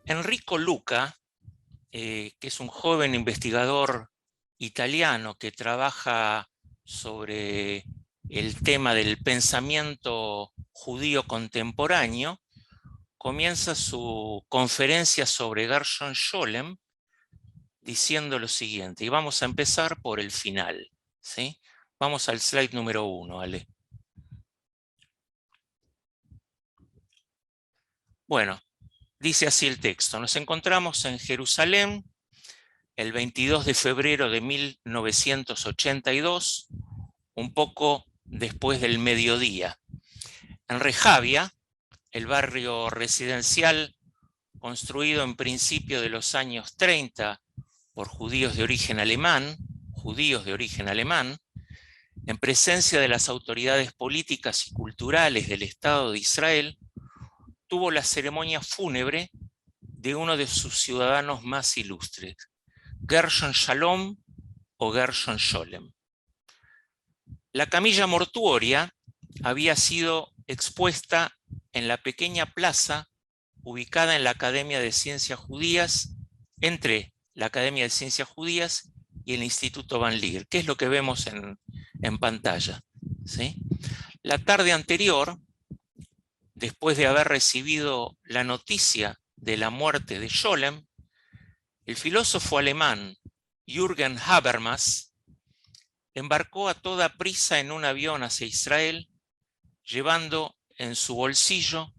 Enrico Luca, que es un joven investigador italiano que trabaja sobre el tema del pensamiento judío contemporáneo, comienza su conferencia sobre Gershon Scholem diciendo lo siguiente, y vamos a empezar por el final, ¿sí? Vamos al slide número 1, Ale. Bueno, dice así el texto: nos encontramos en Jerusalén el 22 de febrero de 1982, un poco después del mediodía. En Rejavia, el barrio residencial construido en principio de los años 30 por judíos de origen alemán, en presencia de las autoridades políticas y culturales del Estado de Israel, tuvo la ceremonia fúnebre de uno de sus ciudadanos más ilustres, Gershon Shalom o Gershon Scholem. La camilla mortuoria había sido expuesta en la pequeña plaza ubicada en la Academia de Ciencias Judías, entre la Academia de Ciencias Judías y el Instituto Van Leer, que es lo que vemos en pantalla, ¿sí? La tarde anterior, después de haber recibido la noticia de la muerte de Scholem, el filósofo alemán Jürgen Habermas embarcó a toda prisa en un avión hacia Israel, llevando en su bolsillo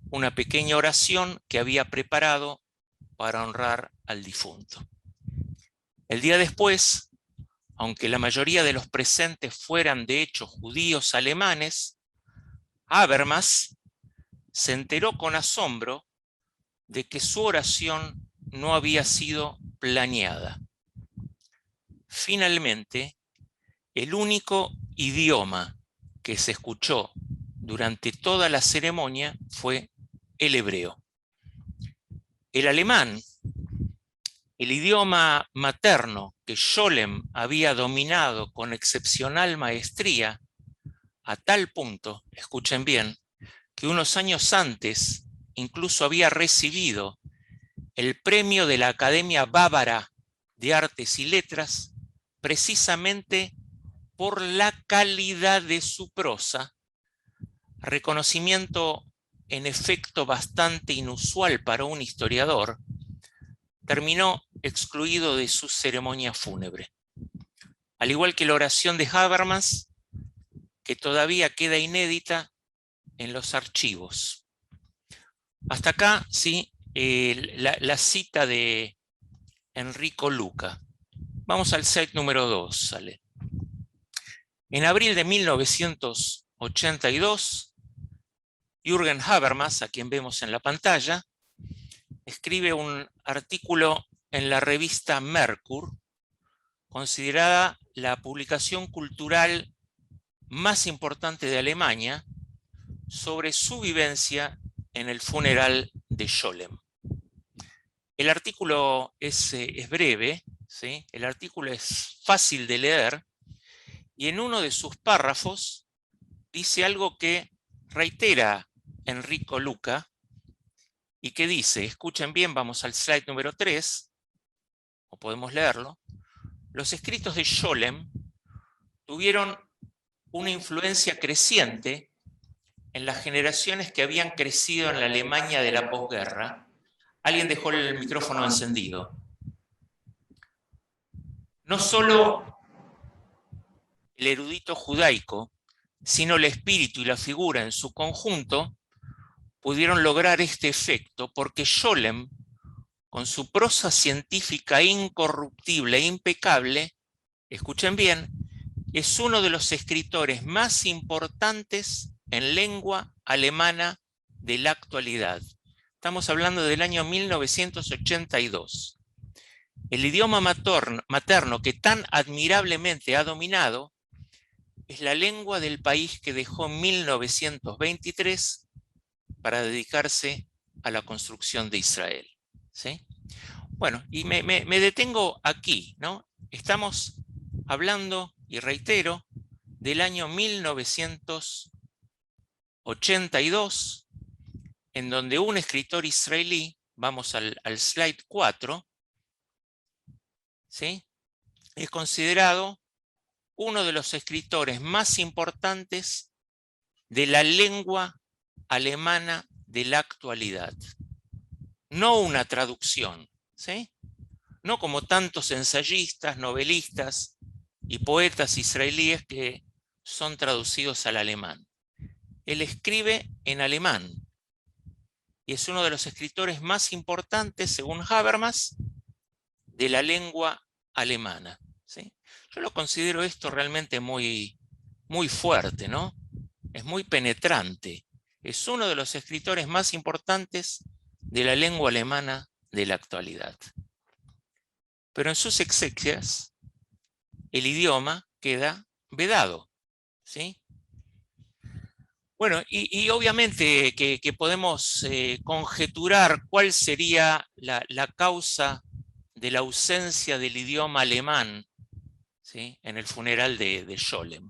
una pequeña oración que había preparado para honrar al difunto. El día después, aunque la mayoría de los presentes fueran de hecho judíos alemanes, Habermas se enteró con asombro de que su oración no había sido planeada. Finalmente, el único idioma que se escuchó durante toda la ceremonia fue el hebreo. El alemán, el idioma materno que Scholem había dominado con excepcional maestría, a tal punto, escuchen bien, que unos años antes incluso había recibido el premio de la Academia Bávara de Artes y Letras, precisamente por la calidad de su prosa, reconocimiento en efecto bastante inusual para un historiador, terminó excluido de su ceremonia fúnebre. Al igual que la oración de Habermas, que todavía queda inédita en los archivos. Hasta acá, sí, la cita de Enrico Luca. Vamos al slide número 2, ¿sale? En abril de 1982, Jürgen Habermas, a quien vemos en la pantalla, escribe un artículo en la revista Merkur, considerada la publicación cultural más importante de Alemania, sobre su vivencia en el funeral de Scholem. El artículo es breve, ¿sí? El artículo es fácil de leer, y en uno de sus párrafos dice algo que reitera Enrico Luca, y que dice, escuchen bien, vamos al slide número 3, o podemos leerlo: los escritos de Scholem tuvieron una influencia creciente en las generaciones que habían crecido en la Alemania de la posguerra. Alguien dejó el micrófono encendido. No solo el erudito judaico, sino el espíritu y la figura en su conjunto pudieron lograr este efecto porque Scholem, con su prosa científica incorruptible e impecable, escuchen bien, es uno de los escritores más importantes en lengua alemana de la actualidad. Estamos hablando del año 1982. El idioma materno que tan admirablemente ha dominado es la lengua del país que dejó en 1923 para dedicarse a la construcción de Israel, ¿sí? Bueno, y me detengo aquí, ¿no? Estamos hablando, y reitero, del año 1982, en donde un escritor israelí, vamos al slide 4, ¿sí? Es considerado uno de los escritores más importantes de la lengua alemana de la actualidad. No una traducción, ¿sí? No como tantos ensayistas, novelistas y poetas israelíes que son traducidos al alemán. Él escribe en alemán y es uno de los escritores más importantes, según Habermas, de la lengua alemana, ¿sí? Yo lo considero esto realmente muy, muy fuerte, ¿no? Es muy penetrante. Es uno de los escritores más importantes de la lengua alemana de la actualidad. Pero en sus exequias, el idioma queda vedado, ¿sí? Bueno, y obviamente que podemos conjeturar cuál sería la causa de la ausencia del idioma alemán, ¿sí?, en el funeral de Scholem.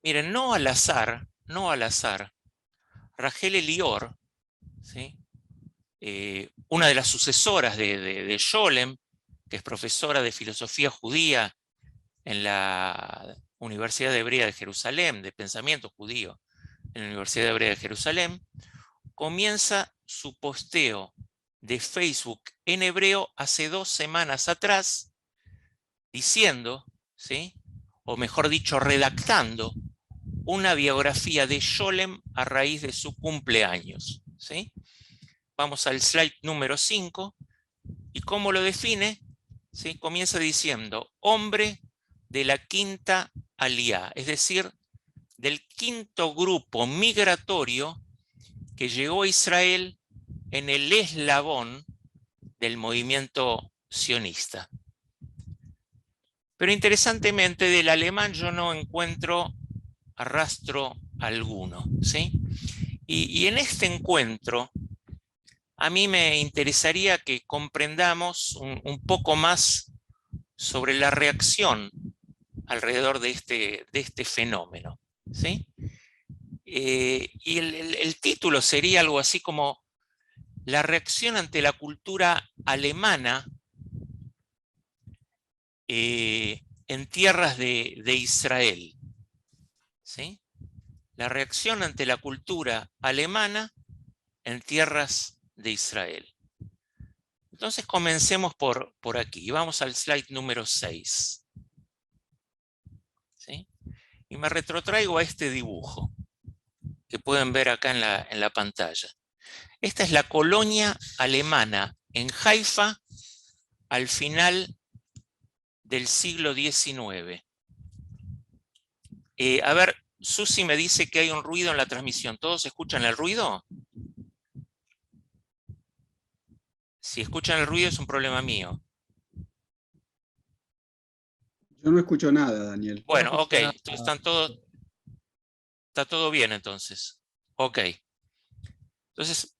Miren, no al azar, Rachel Elior, ¿sí?, una de las sucesoras de Scholem, que es profesora de filosofía judía en la Universidad Hebrea de Jerusalén, de pensamiento judío en la Universidad Hebrea de Jerusalén, comienza su posteo de Facebook en hebreo hace 2 semanas atrás, diciendo, ¿sí?, o mejor dicho, redactando una biografía de Scholem a raíz de su cumpleaños, ¿sí? Vamos al slide número 5, y cómo lo define, ¿sí? Comienza diciendo, hombre de la quinta aliá, es decir, del quinto grupo migratorio que llegó a Israel en el eslabón del movimiento sionista. Pero interesantemente, del alemán yo no encuentro rastro alguno, ¿sí? Y en este encuentro, a mí me interesaría que comprendamos un poco más sobre la reacción alrededor de este fenómeno, ¿sí? Y el título sería algo así como la reacción ante la cultura alemana en tierras de Israel, ¿sí? La reacción ante la cultura alemana en tierras de Israel. Entonces comencemos por aquí. Vamos al slide número 6. ¿Sí? Y me retrotraigo a este dibujo que pueden ver acá en la pantalla. Esta es la colonia alemana en Haifa al final del siglo XIX. A ver, Susi me dice que hay un ruido en la transmisión. ¿Todos escuchan el ruido? Si escuchan el ruido es un problema mío. Yo no escucho nada, Daniel. Bueno, ok, está todo bien entonces. Ok. Entonces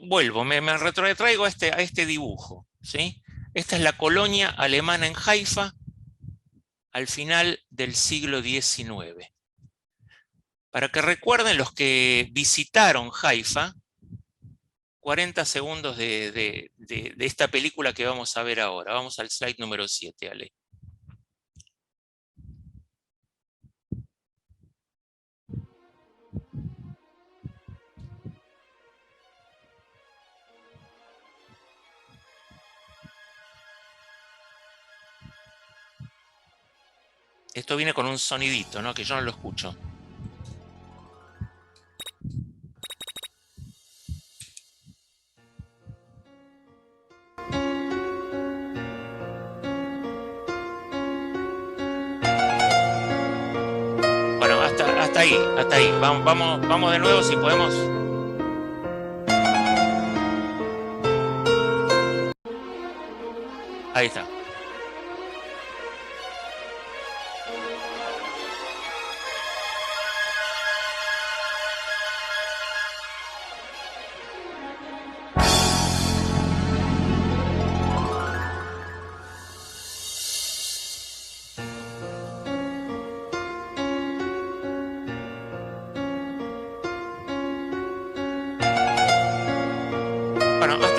vuelvo, me retrotraigo a este dibujo, ¿sí? Esta es la colonia alemana en Haifa al final del siglo XIX. Para que recuerden los que visitaron Haifa, 40 segundos de esta película que vamos a ver ahora. Vamos al slide número 7, Ale. Esto viene con un sonidito, ¿no?, que yo no lo escucho. Bueno, hasta ahí, hasta ahí. Vamos de nuevo si podemos. Ahí está.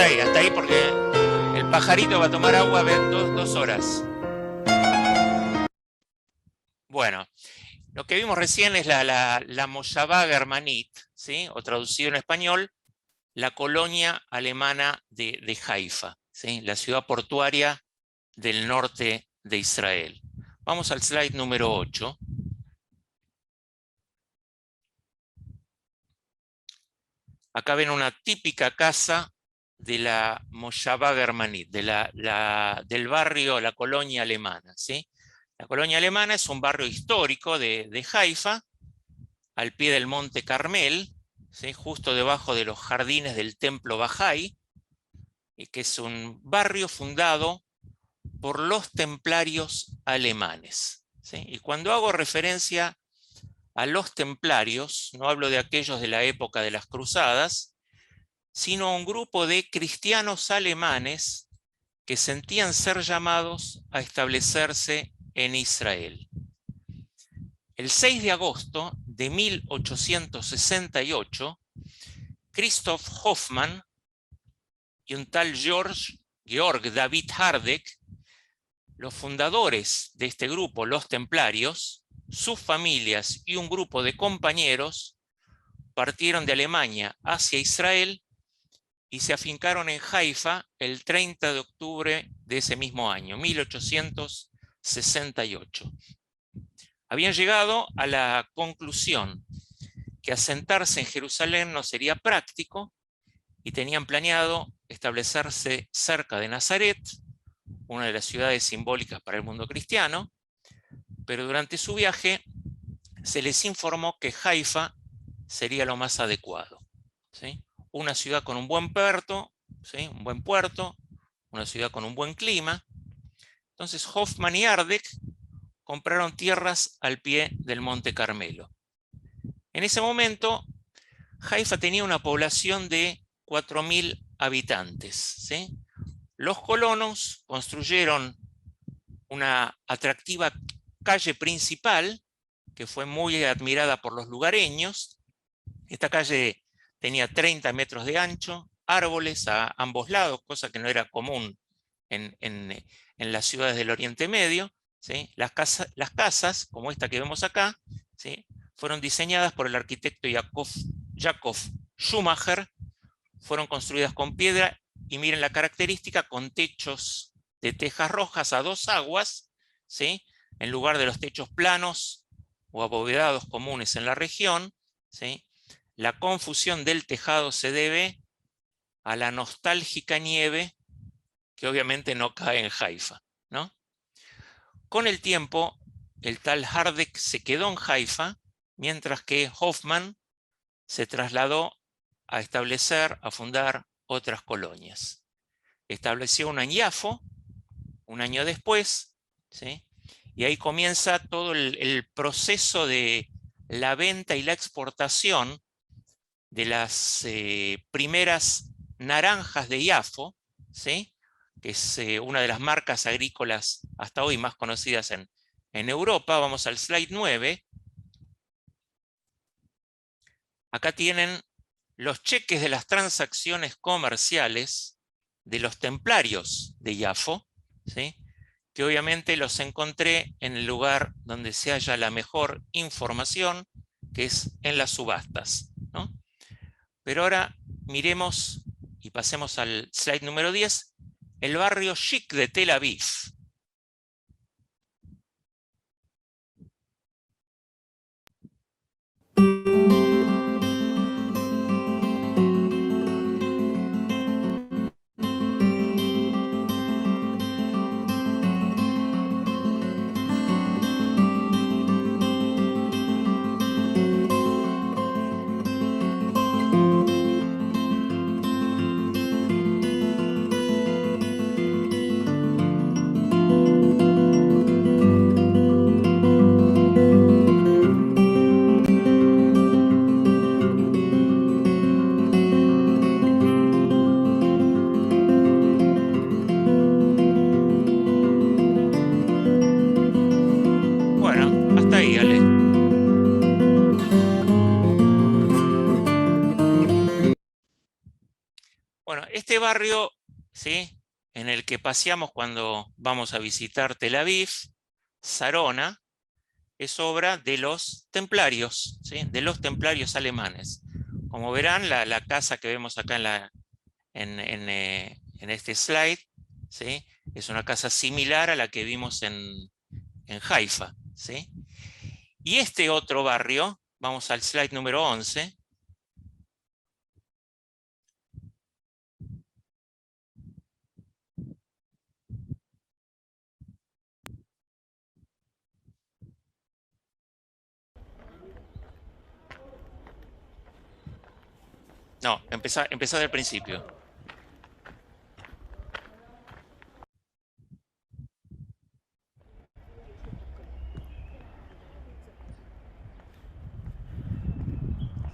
hasta ahí, porque el pajarito va a tomar agua 2 horas. Bueno, lo que vimos recién es la Moshavá Germanit, ¿sí? O traducido en español, la colonia alemana de Haifa, ¿sí? La ciudad portuaria del norte de Israel. Vamos al slide número 8. Acá ven una típica casa de la Moshavá Germanit, del barrio, la colonia alemana, ¿sí? La colonia alemana es un barrio histórico de Haifa, al pie del monte Carmel, ¿sí? Justo debajo de los jardines del templo Bahá'í, que es un barrio fundado por los templarios alemanes, ¿sí? Y cuando hago referencia a los templarios, no hablo de aquellos de la época de las cruzadas, sino a un grupo de cristianos alemanes que sentían ser llamados a establecerse en Israel. El 6 de agosto de 1868, Christoph Hoffmann y un tal Georg David Hardek, los fundadores de este grupo, los templarios, sus familias y un grupo de compañeros partieron de Alemania hacia Israel y se afincaron en Haifa el 30 de octubre de ese mismo año, 1868. Habían llegado a la conclusión que asentarse en Jerusalén no sería práctico y tenían planeado establecerse cerca de Nazaret, una de las ciudades simbólicas para el mundo cristiano, pero durante su viaje se les informó que Haifa sería lo más adecuado, ¿sí? Una ciudad con un buen puerto, ¿sí? Un buen puerto, una ciudad con un buen clima. Entonces Hoffmann y Hardek compraron tierras al pie del Monte Carmelo. En ese momento, Haifa tenía una población de 4.000 habitantes, ¿sí? Los colonos construyeron una atractiva calle principal que fue muy admirada por los lugareños. Esta calle tenía 30 metros de ancho, árboles a ambos lados, cosa que no era común en las ciudades del Oriente Medio, ¿sí? Las casas, como esta que vemos acá, ¿sí? Fueron diseñadas por el arquitecto Jakob Schumacher, fueron construidas con piedra y miren la característica, con techos de tejas rojas a 2 aguas, ¿sí? En lugar de los techos planos o abovedados comunes en la región, ¿sí? La confusión del tejado se debe a la nostálgica nieve que obviamente no cae en Haifa, ¿no? Con el tiempo, el tal Hardek se quedó en Haifa, mientras que Hoffmann se trasladó a fundar otras colonias. Estableció una en Yafo, un año después, ¿sí? Y ahí comienza todo el proceso de la venta y la exportación de las primeras naranjas de Yafo, ¿sí? Que es una de las marcas agrícolas hasta hoy más conocidas en Europa. Vamos al slide 9. Acá tienen los cheques de las transacciones comerciales de los templarios de Yafo, ¿sí? Que obviamente los encontré en el lugar donde se halla la mejor información, que es en las subastas, ¿no? Pero ahora miremos y pasemos al slide número 10, el barrio chic de Tel Aviv. este barrio, ¿sí?, en el que paseamos cuando vamos a visitar Tel Aviv, Sarona, es obra de los templarios, ¿sí?, de los templarios alemanes. Como verán, la casa que vemos acá en este slide, ¿sí?, es una casa similar a la que vimos en Haifa, ¿sí? Y este otro barrio, vamos al slide número 11. No, empezá del principio.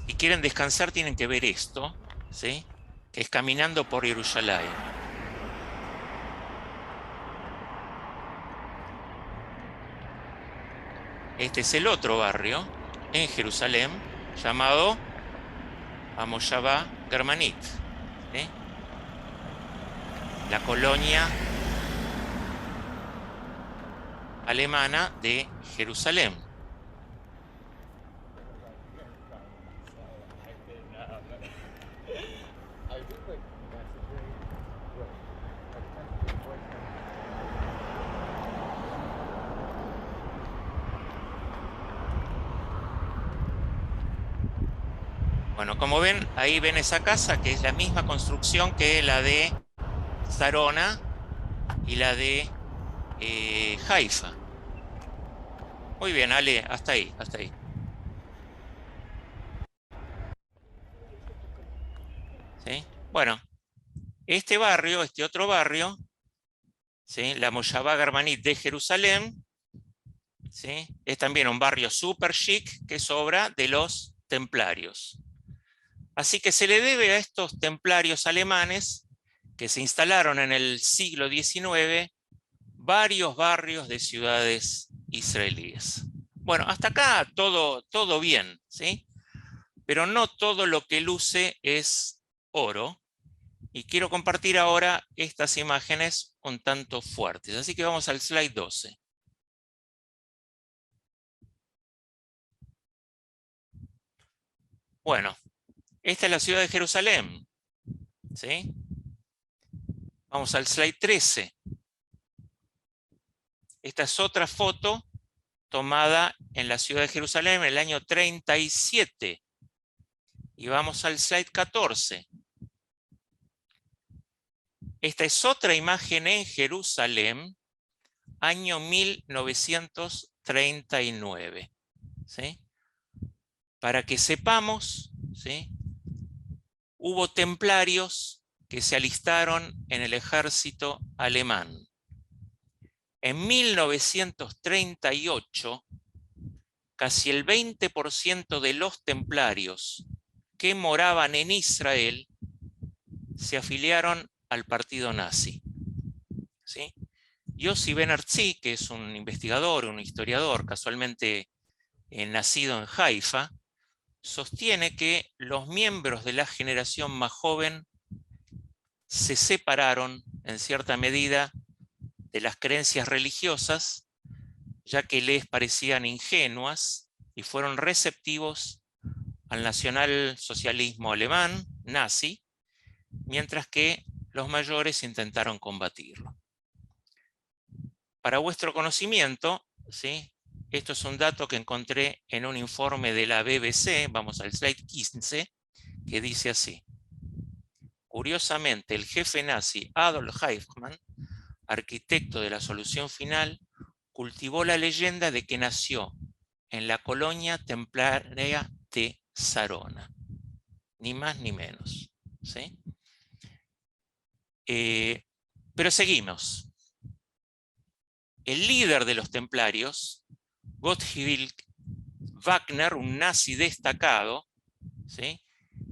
Si quieren descansar, tienen que ver esto, ¿sí?, que es Caminando por Jerusalén. Este es el otro barrio en Jerusalén llamado Amoshavá Germanit, ¿sí?, la colonia alemana de Jerusalén. Bueno, como ven, ahí ven esa casa, que es la misma construcción que la de Sarona y la de Haifa. Muy bien, Ale, hasta ahí, hasta ahí. ¿Sí? Bueno, este barrio, este otro barrio, ¿sí?, la Moshavá Germanit de Jerusalén, ¿sí?, es también un barrio súper chic que es obra de los templarios. Así que se le debe a estos templarios alemanes que se instalaron en el siglo XIX varios barrios de ciudades israelíes. Bueno, hasta acá todo bien, ¿sí? Pero no todo lo que luce es oro. Y quiero compartir ahora estas imágenes un tanto fuertes. Así que vamos al slide 12. Bueno, esta es la ciudad de Jerusalén, ¿sí? Vamos al slide 13. Esta es otra foto tomada en la ciudad de Jerusalén en el año 37. Y vamos al slide 14. Esta es otra imagen en Jerusalén, año 1939. ¿Sí? Para que sepamos, ¿sí?, hubo templarios que se alistaron en el ejército alemán. En 1938, casi el 20% de los templarios que moraban en Israel se afiliaron al partido nazi. ¿Sí? Yossi Ben Artzi, que es un investigador, un historiador, casualmente nacido en Haifa, sostiene que los miembros de la generación más joven se separaron en cierta medida de las creencias religiosas, ya que les parecían ingenuas y fueron receptivos al nacionalsocialismo alemán, nazi, mientras que los mayores intentaron combatirlo. Para vuestro conocimiento, ¿sí?, esto es un dato que encontré en un informe de la BBC, vamos al slide 15, que dice así. Curiosamente, el jefe nazi Adolf Eichmann, arquitecto de la solución final, cultivó la leyenda de que nació en la colonia templaria de Sarona. Ni más ni menos. ¿Sí? Pero seguimos. El líder de los templarios, Gottfried Wagner, un nazi destacado, ¿sí?,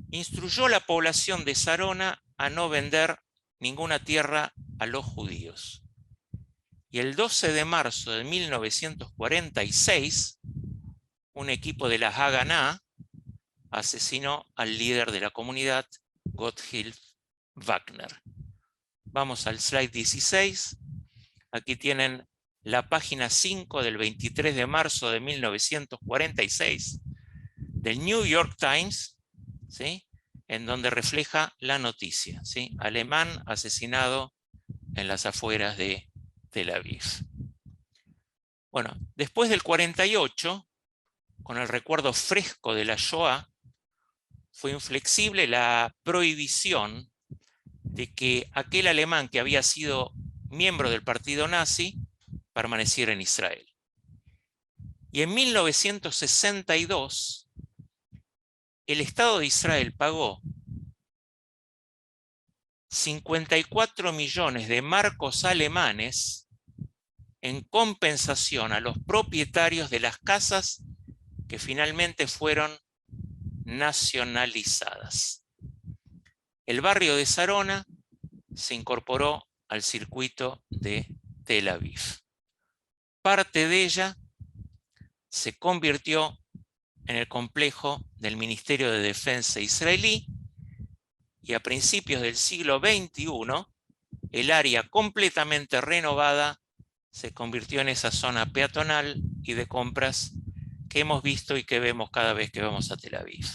instruyó a la población de Sarona a no vender ninguna tierra a los judíos. Y el 12 de marzo de 1946, un equipo de la Haganah asesinó al líder de la comunidad, Gottfried Wagner. Vamos al slide 16. Aquí tienen la página 5 del 23 de marzo de 1946 del New York Times, ¿sí?, en donde refleja la noticia, ¿sí? Alemán asesinado en las afueras de Tel Aviv. Bueno, después del 48, con el recuerdo fresco de la Shoah, fue inflexible la prohibición de que aquel alemán que había sido miembro del partido nazi permaneciera en Israel. Y en 1962, el Estado de Israel pagó 54 millones de marcos alemanes en compensación a los propietarios de las casas que finalmente fueron nacionalizadas. El barrio de Sarona se incorporó al circuito de Tel Aviv. Parte de ella se convirtió en el complejo del Ministerio de Defensa israelí y a principios del siglo XXI, el área completamente renovada se convirtió en esa zona peatonal y de compras que hemos visto y que vemos cada vez que vamos a Tel Aviv.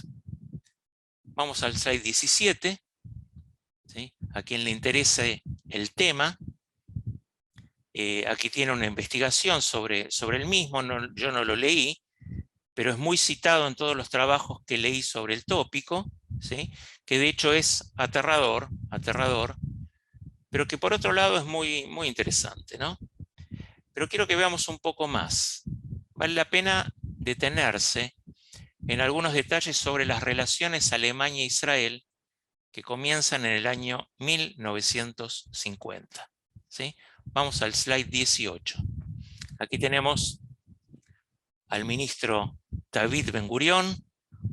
Vamos al slide 17. ¿Sí? A quien le interese el tema, aquí tiene una investigación sobre el mismo, yo no lo leí, pero es muy citado en todos los trabajos que leí sobre el tópico, ¿sí?, que de hecho es aterrador, pero que por otro lado es muy, muy interesante, ¿no? Pero quiero que veamos un poco más. Vale la pena detenerse en algunos detalles sobre las relaciones Alemania-Israel que comienzan en el año 1950. ¿Sí? Vamos al slide 18. Aquí tenemos al ministro David Ben-Gurión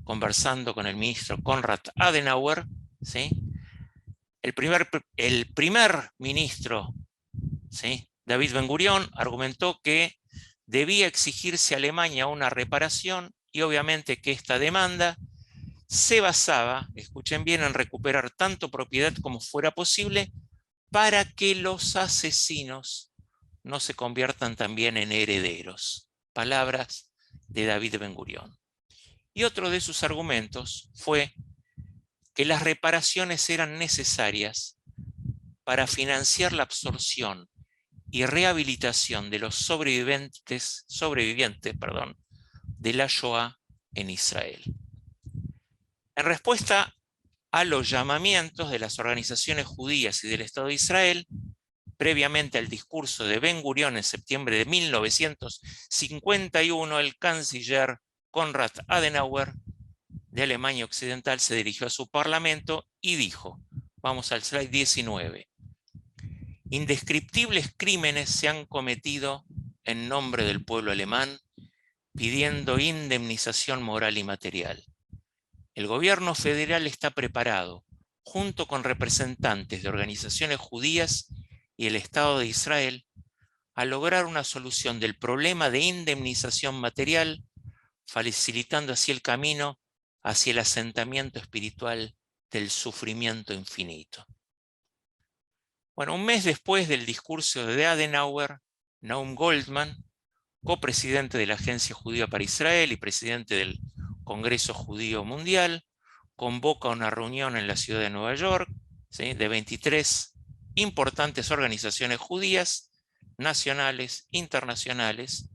conversando con el ministro Konrad Adenauer. ¿Sí? El primer ministro, ¿sí?, David Ben-Gurión, argumentó que debía exigirse a Alemania una reparación y obviamente que esta demanda se basaba, escuchen bien, en recuperar tanto propiedad como fuera posible para que los asesinos no se conviertan también en herederos. Palabras de David Ben-Gurión. Y otro de sus argumentos fue que las reparaciones eran necesarias para financiar la absorción y rehabilitación de los sobrevivientes de la Shoah en Israel. En respuesta a los llamamientos de las organizaciones judías y del Estado de Israel, previamente al discurso de Ben-Gurión en septiembre de 1951, el canciller Konrad Adenauer de Alemania Occidental se dirigió a su parlamento y dijo, vamos al slide 19, indescriptibles crímenes se han cometido en nombre del pueblo alemán, pidiendo indemnización moral y material. El gobierno federal está preparado, junto con representantes de organizaciones judías y el Estado de Israel, a lograr una solución del problema de indemnización material, facilitando así el camino hacia el asentamiento espiritual del sufrimiento infinito. Bueno, un mes después del discurso de Adenauer, Naum Goldman, copresidente de la Agencia Judía para Israel y presidente del Congreso Judío Mundial, convoca una reunión en la ciudad de Nueva York, ¿sí?, de 23 importantes organizaciones judías, nacionales, internacionales,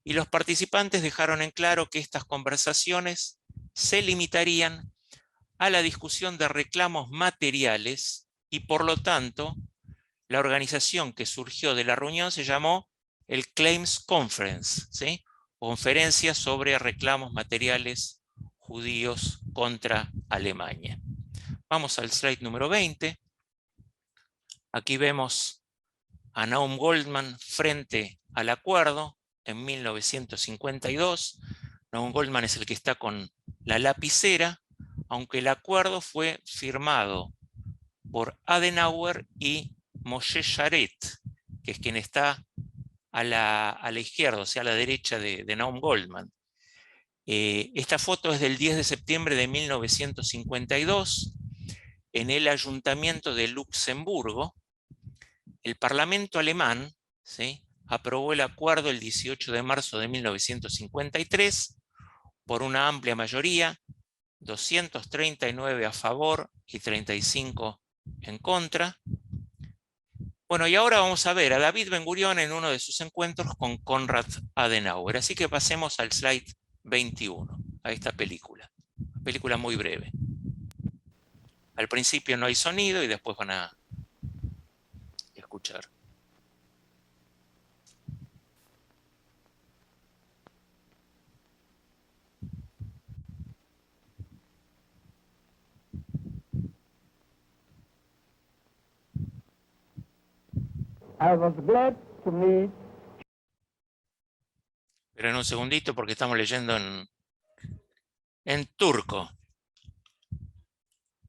y los participantes dejaron en claro que estas conversaciones se limitarían a la discusión de reclamos materiales y por lo tanto la organización que surgió de la reunión se llamó el Claims Conference, ¿sí?, conferencia sobre reclamos materiales judíos contra Alemania. Vamos al slide número 20. Aquí vemos a Naum Goldman frente al acuerdo en 1952. Naum Goldman es el que está con la lapicera, aunque el acuerdo fue firmado por Adenauer y Moshe Sharet, que es quien está a la izquierda, o sea, a la derecha de Naum Goldman. Esta foto es del 10 de septiembre de 1952. en el Ayuntamiento de Luxemburgo, el Parlamento alemán, ¿sí?, aprobó el acuerdo el 18 de marzo de 1953 por una amplia mayoría, 239 a favor y 35 en contra. Bueno, y ahora vamos a ver a David Ben-Gurión en uno de sus encuentros con Konrad Adenauer. Así que pasemos al slide 21, a esta película. Una película muy breve. Al principio no hay sonido y después van a escuchar. I was glad to meet. Pero en un segundito porque estamos leyendo en turco,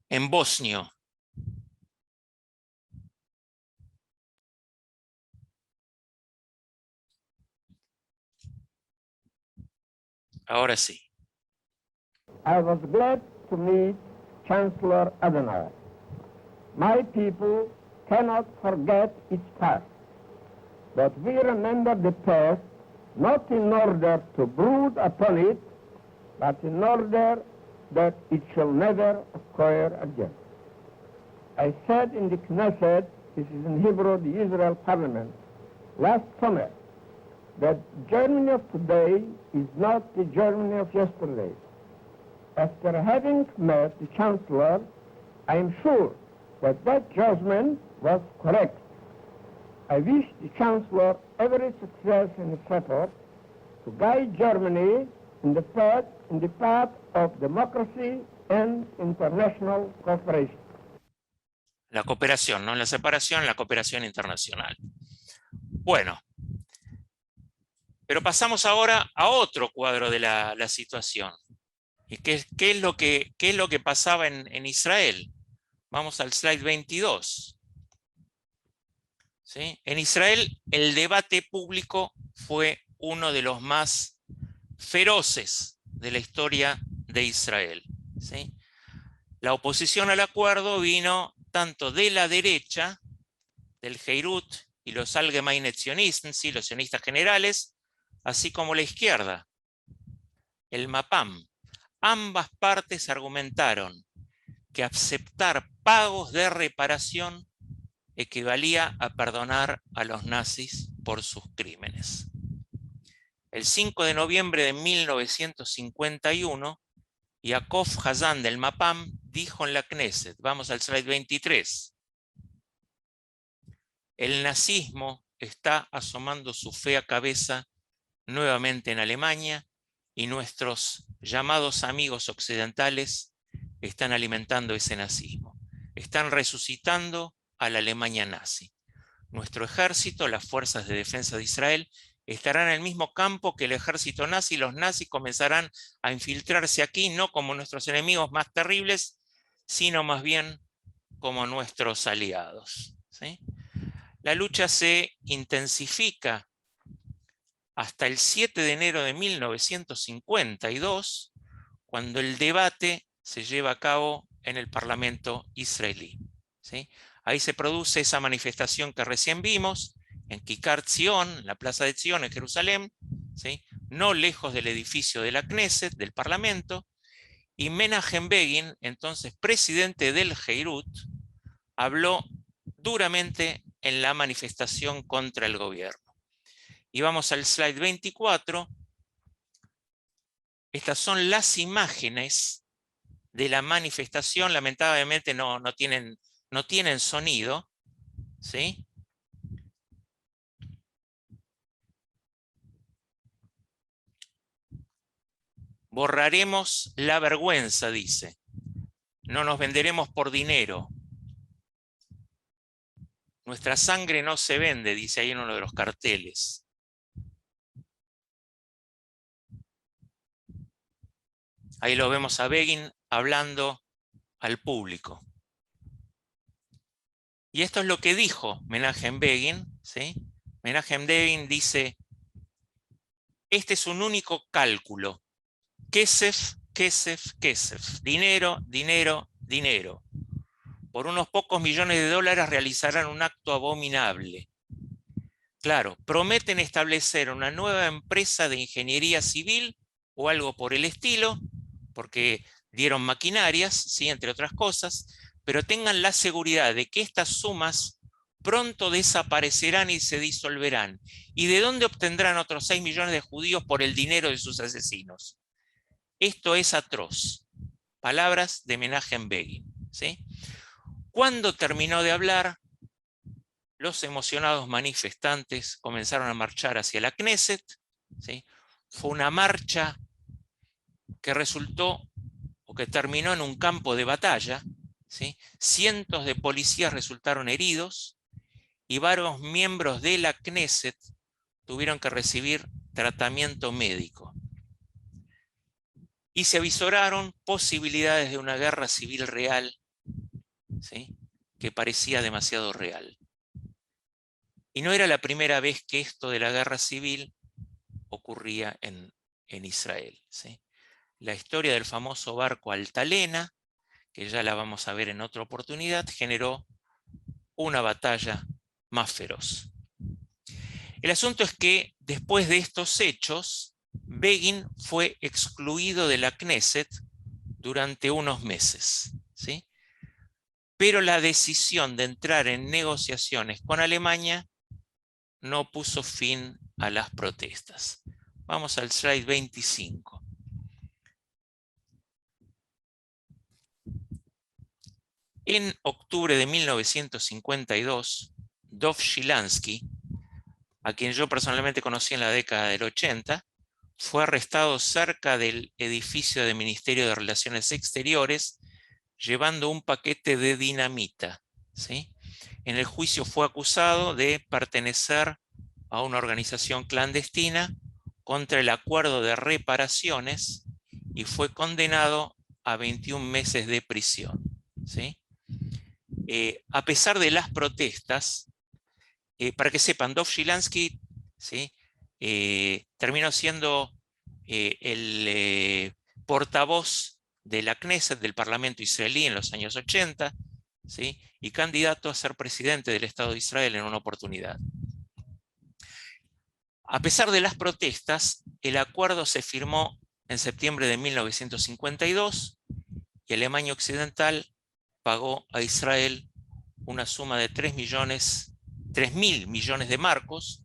en bosnio. Ahora sí. I was glad to meet Chancellor Adenauer. My people cannot forget its past, but we remember the past not in order to brood upon it, but in order that it shall never occur again. I said in the Knesset, this is in Hebrew, the Israel Parliament, last summer, that Germany of today is not the Germany of yesterday. After having met the Chancellor, I am sure that that judgment was correct. I wish the Chancellor every success in his effort to guide Germany in the path of democracy and international cooperation. La cooperación, no la separación, la cooperación internacional. Bueno, pero pasamos ahora a otro cuadro de la situación. ¿Y qué es lo que pasaba en Israel? Vamos al slide 22. ¿Sí? En Israel el debate público fue uno de los más feroces de la historia de Israel. ¿Sí? La oposición al acuerdo vino tanto de la derecha, del Heirut y los Allgemeine Zionisten, ¿sí?, los sionistas generales, así como la izquierda, el Mapam. Ambas partes argumentaron que aceptar pagos de reparación equivalía a perdonar a los nazis por sus crímenes. El 5 de noviembre de 1951, Yaakov Hazan del Mapam dijo en la Knesset, vamos al slide 23, el nazismo está asomando su fea cabeza nuevamente en Alemania y nuestros llamados amigos occidentales están alimentando ese nazismo. Están resucitando a la Alemania nazi. Nuestro ejército, las fuerzas de defensa de Israel, estarán en el mismo campo que el ejército nazi. Los nazis comenzarán a infiltrarse aquí, no como nuestros enemigos más terribles, sino más bien como nuestros aliados. ¿Sí? La lucha se intensifica hasta el 7 de enero de 1952, cuando el debate se lleva a cabo en el Parlamento israelí. ¿Sí? Ahí se produce esa manifestación que recién vimos, en Kikar Zion, en la Plaza de Zion, en Jerusalén, ¿sí?, no lejos del edificio de la Knesset, del Parlamento, y Menachem Begin, entonces presidente del Heirut, habló duramente en la manifestación contra el gobierno. Y vamos al slide 24. Estas son las imágenes de la manifestación. Lamentablemente no tienen sonido, ¿sí? Borraremos la vergüenza, dice. No nos venderemos por dinero. Nuestra sangre no se vende, dice ahí en uno de los carteles. Ahí lo vemos a Begin hablando al público. Y esto es lo que dijo Menachem Begin, ¿sí? Menachem Begin dice, este es un único cálculo. Kesef, kesef, kesef. Dinero, dinero, dinero. por unos pocos millones de dólares realizarán un acto abominable. Claro, prometen establecer una nueva empresa de ingeniería civil o algo por el estilo, porque dieron maquinarias, ¿sí? Entre otras cosas, pero tengan la seguridad de que estas sumas pronto desaparecerán y se disolverán. ¿Y de dónde obtendrán otros 6 millones de judíos por el dinero de sus asesinos? Esto es atroz. Palabras de Menachem Begin, ¿sí? Cuando terminó de hablar, los emocionados manifestantes comenzaron a marchar hacia la Knesset, ¿sí? Fue una marcha que resultó o que terminó en un campo de batalla, ¿sí? Cientos de policías resultaron heridos y varios miembros de la Knesset tuvieron que recibir tratamiento médico. Y se avisoraron posibilidades de una guerra civil real, ¿sí? Que parecía demasiado real. Y no era la primera vez que esto de la guerra civil ocurría en Israel, ¿sí? La historia del famoso barco Altalena, que ya la vamos a ver en otra oportunidad, generó una batalla más feroz. El asunto es que después de estos hechos, Begin fue excluido de la Knesset durante unos meses, ¿sí? Pero la decisión de entrar en negociaciones con Alemania no puso fin a las protestas. Vamos al slide 25. En octubre de 1952, Dov Shilansky, a quien yo personalmente conocí en la década del 80, fue arrestado cerca del edificio del Ministerio de Relaciones Exteriores llevando un paquete de dinamita, ¿sí? En el juicio fue acusado de pertenecer a una organización clandestina contra el acuerdo de reparaciones y fue condenado a 21 meses de prisión, ¿sí? A pesar de las protestas, para que sepan, Dov Shilansky, ¿sí? Terminó siendo el portavoz de la Knesset, del Parlamento israelí en los años 80, ¿sí? Y candidato a ser presidente del Estado de Israel en una oportunidad. A pesar de las protestas, el acuerdo se firmó en septiembre de 1952 y Alemania Occidental pagó a Israel una suma de 3.000 millones de marcos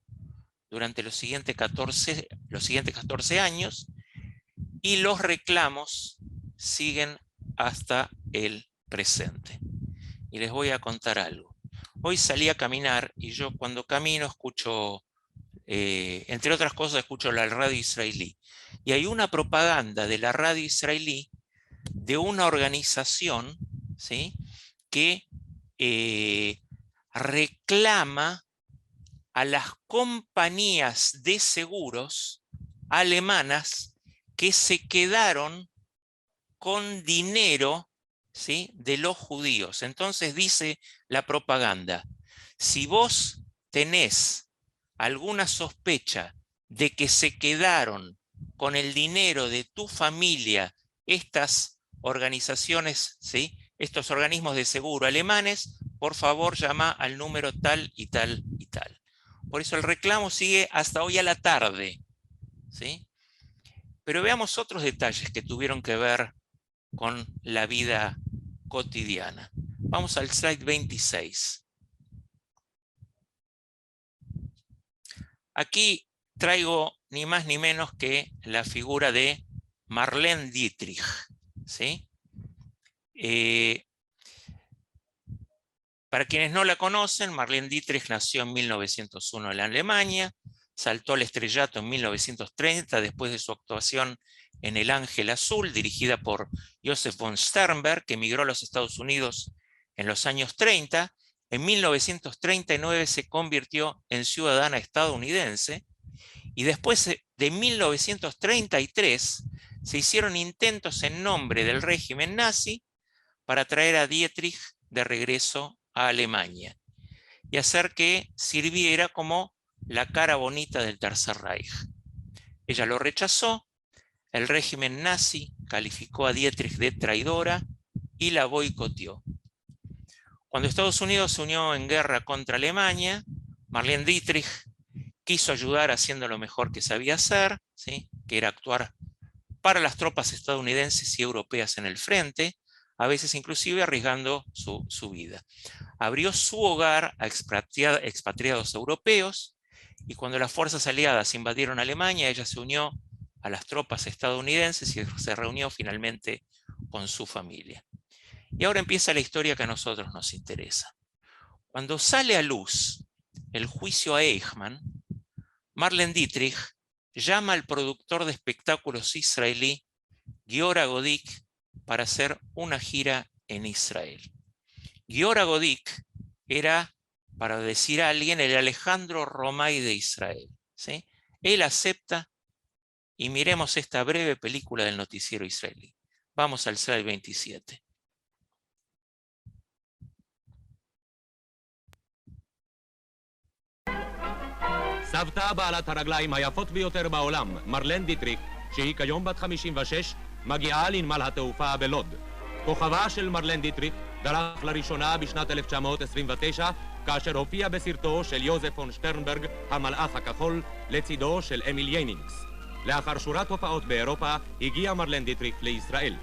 durante los siguientes 14 años, y los reclamos siguen hasta el presente. Y les voy a contar algo. Hoy salí a caminar y yo cuando camino escucho, entre otras cosas, escucho la radio israelí. Y hay una propaganda de la radio israelí de una organización, ¿sí? Que reclama a las compañías de seguros alemanas que se quedaron con dinero, ¿sí? De los judíos. Entonces dice la propaganda, si vos tenés alguna sospecha de que se quedaron con el dinero de tu familia estas organizaciones, ¿sí? Estos organismos de seguro alemanes, por favor llama al número tal y tal y tal. Por eso el reclamo sigue hasta hoy a la tarde, ¿sí? Pero veamos otros detalles que tuvieron que ver con la vida cotidiana. Vamos al slide 26. Aquí traigo ni más ni menos que la figura de Marlene Dietrich, ¿sí? Para quienes no la conocen, Marlene Dietrich nació en 1901 en Alemania, saltó al estrellato en 1930 después de su actuación en El Ángel Azul, dirigida por Joseph von Sternberg, que emigró a los Estados Unidos en los años 30. En 1939 se convirtió en ciudadana estadounidense y después de 1933 se hicieron intentos en nombre del régimen nazi para traer a Dietrich de regreso a Alemania y hacer que sirviera como la cara bonita del Tercer Reich. Ella lo rechazó, el régimen nazi calificó a Dietrich de traidora y la boicoteó. Cuando Estados Unidos se unió en guerra contra Alemania, Marlene Dietrich quiso ayudar haciendo lo mejor que sabía hacer, ¿sí? Que era actuar para las tropas estadounidenses y europeas en el frente, a veces inclusive arriesgando su vida. Abrió su hogar a expatriados europeos, y cuando las fuerzas aliadas invadieron Alemania, ella se unió a las tropas estadounidenses y se reunió finalmente con su familia. Y ahora empieza la historia que a nosotros nos interesa. Cuando sale a luz el juicio a Eichmann, Marlene Dietrich llama al productor de espectáculos israelí, Giora Godik, para hacer una gira en Israel. Giora Godik era, para decir a alguien, el Alejandro Romay de Israel, ¿sí? Él acepta, y miremos esta breve película del noticiero israelí. Vamos al slide 27. סבתא בעלת הרגליים היפות ביותר בעולם, מרלן דיטריך, שהיא כיום בת 56, מגיעה לנמל התעופה בלוד. כוכבה של מרלן דיטריך דרך לראשונה בשנת 1929, כאשר הופיע בסרטו של יוזף פון שטרנברג, המלאך הכחול, לצידו של אמיל יינינגס. לאחר שורת הופעות באירופה, הגיעה מרלן דיטריך לישראל.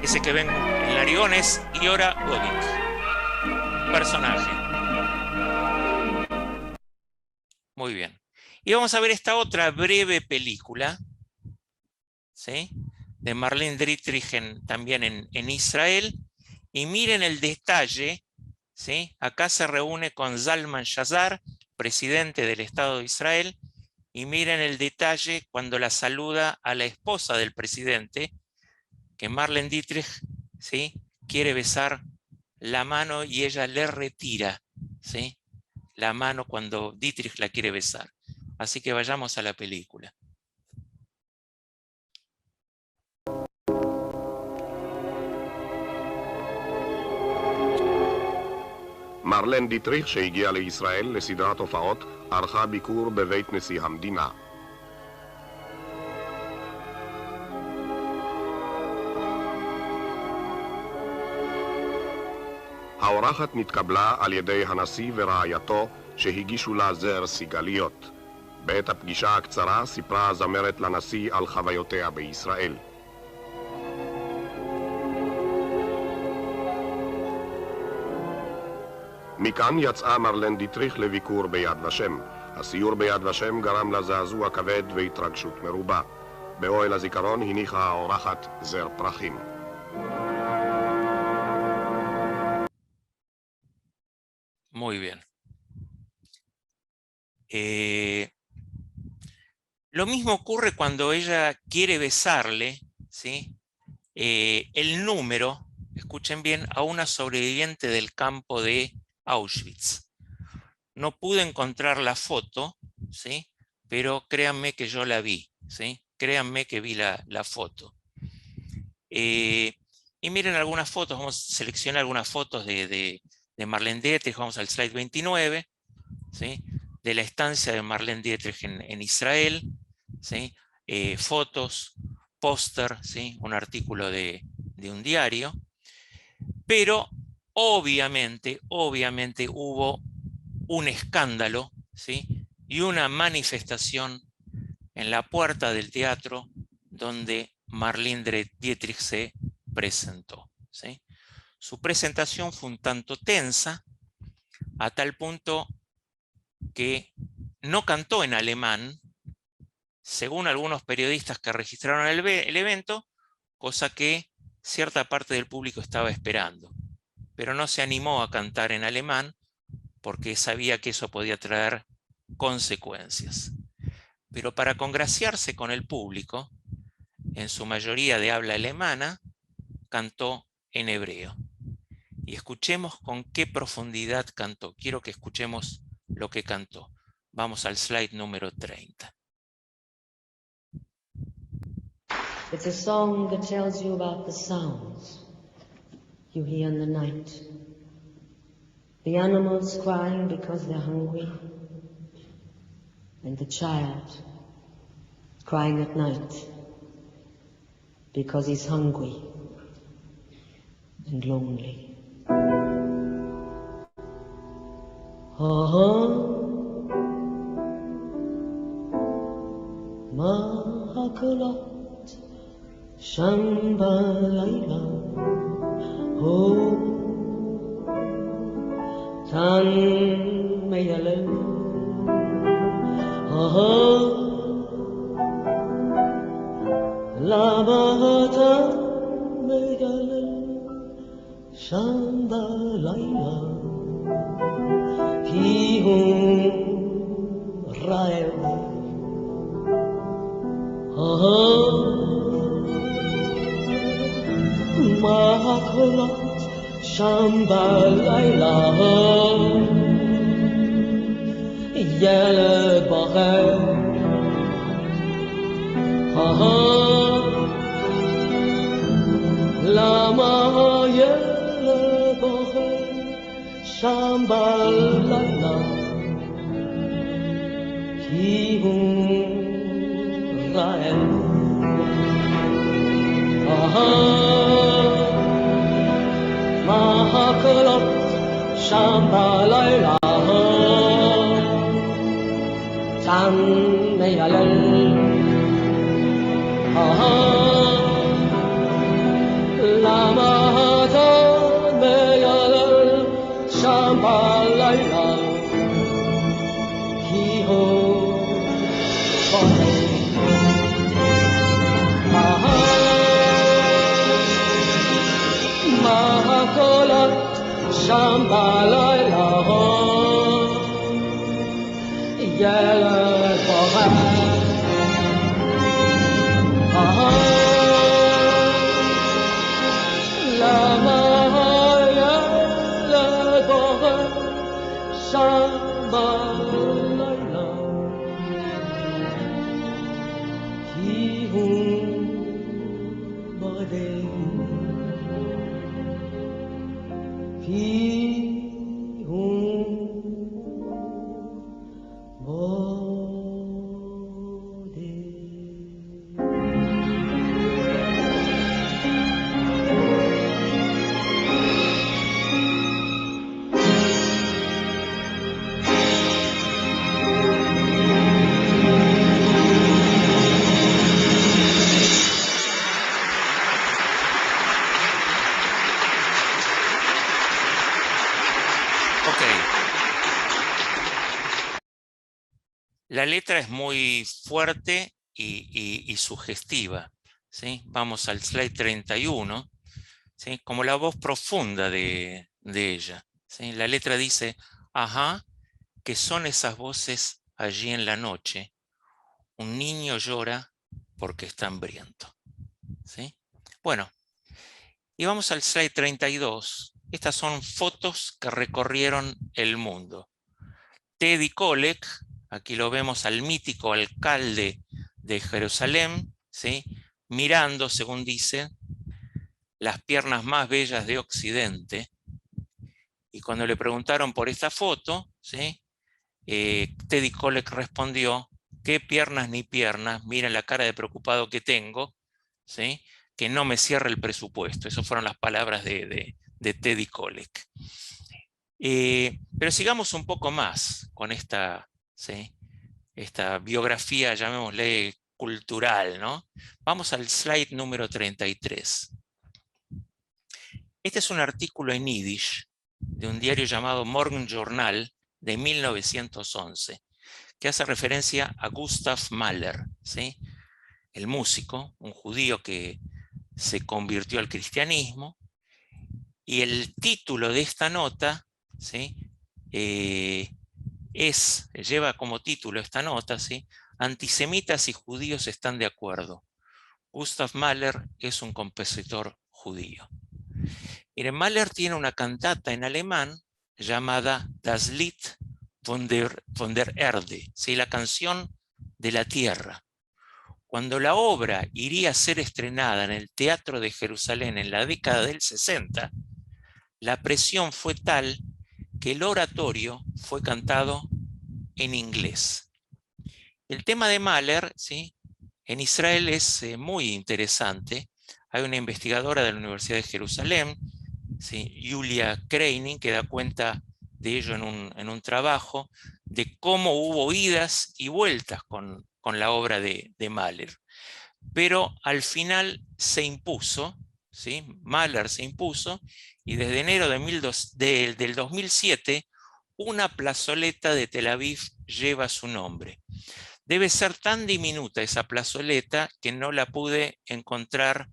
Ese que ven en Larión es Giora Godik, personaje. Muy bien. Y vamos a ver esta otra breve película, ¿sí? De Marlene Dietrich también en Israel. Y miren el detalle, ¿sí? Acá se reúne con Zalman Shazar, presidente del Estado de Israel, y miren el detalle cuando la saluda a la esposa del presidente, que Marlene Dietrich, ¿sí? Quiere besar la mano y ella le retira, ¿sí? La mano cuando Dietrich la quiere besar. Así que vayamos a la película. מרלן דיטריך שהגיעה לישראל לסדרת הופעות ערכה ביקור בבית נשיא המדינה. האורחת נתקבלה על ידי הנשיא ורעייתו שהגישו לה זר סיגליות. בעת הפגישה הקצרה סיפרה הזמרת לנשיא על חוויותיה בישראל. מכאן יצאה מרלן דיטריך לביקור ביד ושם. הסיור ביד ושם גרם לה זעזוע כבד והתרגשות מרובה. באוהל הזיכרון הניחה האורחת זר פרחים. Muy bien. Lo mismo ocurre cuando ella quiere besarle, ¿sí? El número, escuchen bien, a una sobreviviente del campo de Auschwitz. No pude encontrar la foto, ¿sí? Pero créanme que yo la vi, ¿sí? Créanme que vi la foto. Y miren algunas fotos, vamos a seleccionar algunas fotos de Marlene Dietrich, vamos al slide 29, ¿sí? De la estancia de Marlene Dietrich en Israel, ¿sí? Fotos, póster, ¿sí? Un artículo de un diario, pero obviamente hubo un escándalo, ¿sí? Y una manifestación en la puerta del teatro donde Marlene Dietrich se presentó, ¿sí? Su presentación fue un tanto tensa, a tal punto que no cantó en alemán, según algunos periodistas que registraron el evento, cosa que cierta parte del público estaba esperando. Pero no se animó a cantar en alemán porque sabía que eso podía traer consecuencias. Pero para congraciarse con el público, en su mayoría de habla alemana, cantó en hebreo. Y escuchemos con qué profundidad cantó. Quiero que escuchemos lo que cantó. Vamos al slide número 30. It's a song that tells you about the sounds you hear in the night. The animals crying because they're hungry, and the child crying at night because he's hungry and lonely. Mahakolat Shambalayla Ho Tan Mayalem Lamahata Mayalem Shambalayla Kihun Rael Mahakolat Shambalayla Yele Bahe Lama Yele Bahe Shambalayla Kihun Rael Mahakolat Shambalayla Tan Mayalel Lama Tan Mayalel Shambalayla Kiho Bahe Mahakolat Shambalayla Yele Bahe Lama Yele Bahe Shambalayla Kihun Bahe La letra es muy fuerte y sugestiva, ¿sí? Vamos al slide 31, ¿sí? Como la voz profunda de ella, ¿sí? La letra dice, ajá, que son esas voces allí en la noche, un niño llora porque está hambriento, ¿sí? Bueno, y vamos al slide 32. Estas son fotos que recorrieron el mundo. Teddy Kollek, aquí lo vemos al mítico alcalde de Jerusalén, ¿sí? Mirando, según dice, las piernas más bellas de Occidente. Y cuando le preguntaron por esta foto, ¿sí? Teddy Kollek respondió, ¿qué piernas ni piernas? Miren la cara de preocupado que tengo, ¿sí? Que no me cierra el presupuesto. Esas fueron las palabras de Teddy Kollek. Pero sigamos un poco más con esta, ¿sí? Esta biografía, llamémosle cultural, ¿no? Vamos al slide número 33. Este es un artículo en yiddish de un diario llamado Morgenjournal de 1911, que hace referencia a Gustav Mahler, ¿sí? El músico, un judío que se convirtió al cristianismo, y el título de esta nota, ¿sí? Lleva como título esta nota, ¿sí? Antisemitas y judíos están de acuerdo. Gustav Mahler es un compositor judío. Miren, Mahler tiene una cantata en alemán llamada Das Lied von der Erde, ¿sí? La canción de la tierra. Cuando la obra iría a ser estrenada en el Teatro de Jerusalén en la década del 60, la presión fue tal que el oratorio fue cantado en inglés. El tema de Mahler, ¿sí? En Israel es muy interesante. Hay una investigadora de la Universidad de Jerusalén, ¿sí? Julia Kreining, que da cuenta de ello en un trabajo, de cómo hubo idas y vueltas con la obra de Mahler. Pero al final se impuso, ¿sí? Mahler se impuso, y desde enero del 2007, una plazoleta de Tel Aviv lleva su nombre. Debe ser tan diminuta esa plazoleta que no la pude encontrar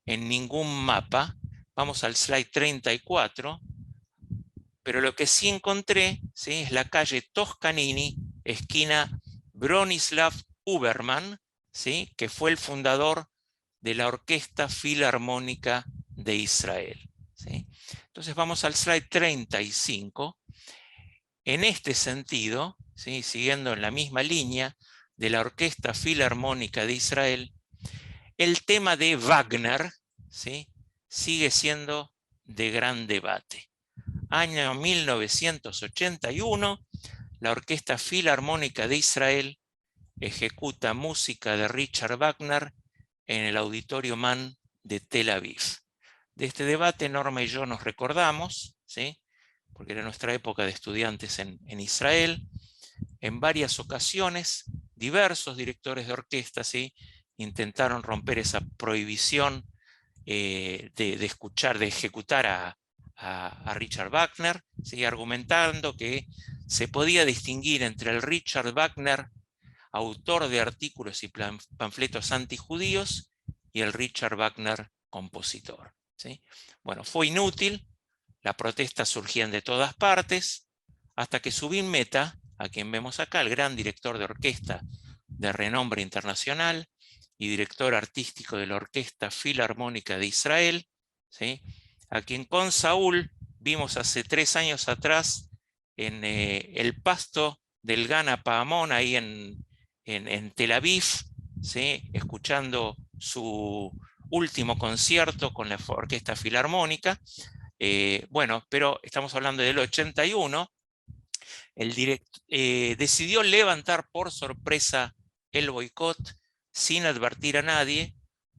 en ningún mapa. Vamos al slide 34. Pero lo que sí encontré, ¿sí?, es la calle Toscanini, esquina Bronislav Huberman, ¿sí?, que fue el fundador de la Orquesta Filarmónica de Israel, ¿sí? Entonces vamos al slide 35. En este sentido, ¿sí?, siguiendo en la misma línea de la Orquesta Filarmónica de Israel, el tema de Wagner, ¿sí?, sigue siendo de gran debate. Año 1981, la Orquesta Filarmónica de Israel ejecuta música de Richard Wagner en el Auditorio Mann de Tel Aviv. De este debate Norma y yo nos recordamos, ¿sí?, porque era nuestra época de estudiantes en Israel. En varias ocasiones, diversos directores de orquesta, ¿sí?, intentaron romper esa prohibición de ejecutar a Richard Wagner, ¿sí?, argumentando que se podía distinguir entre el Richard Wagner, autor de artículos y panfletos antijudíos, y el Richard Wagner, compositor, ¿sí? Bueno, fue inútil, las protestas surgían de todas partes, hasta que Zubin Mehta, a quien vemos acá, el gran director de orquesta de renombre internacional y director artístico de la Orquesta Filarmónica de Israel, ¿sí?, a quien con Saúl vimos hace 3 años atrás en el pasto del Gana Pahamon, ahí en Tel Aviv, ¿sí?, escuchando su último concierto con la Orquesta Filarmónica. Bueno, pero estamos hablando del 81, decidió levantar por sorpresa el boicot sin advertir a nadie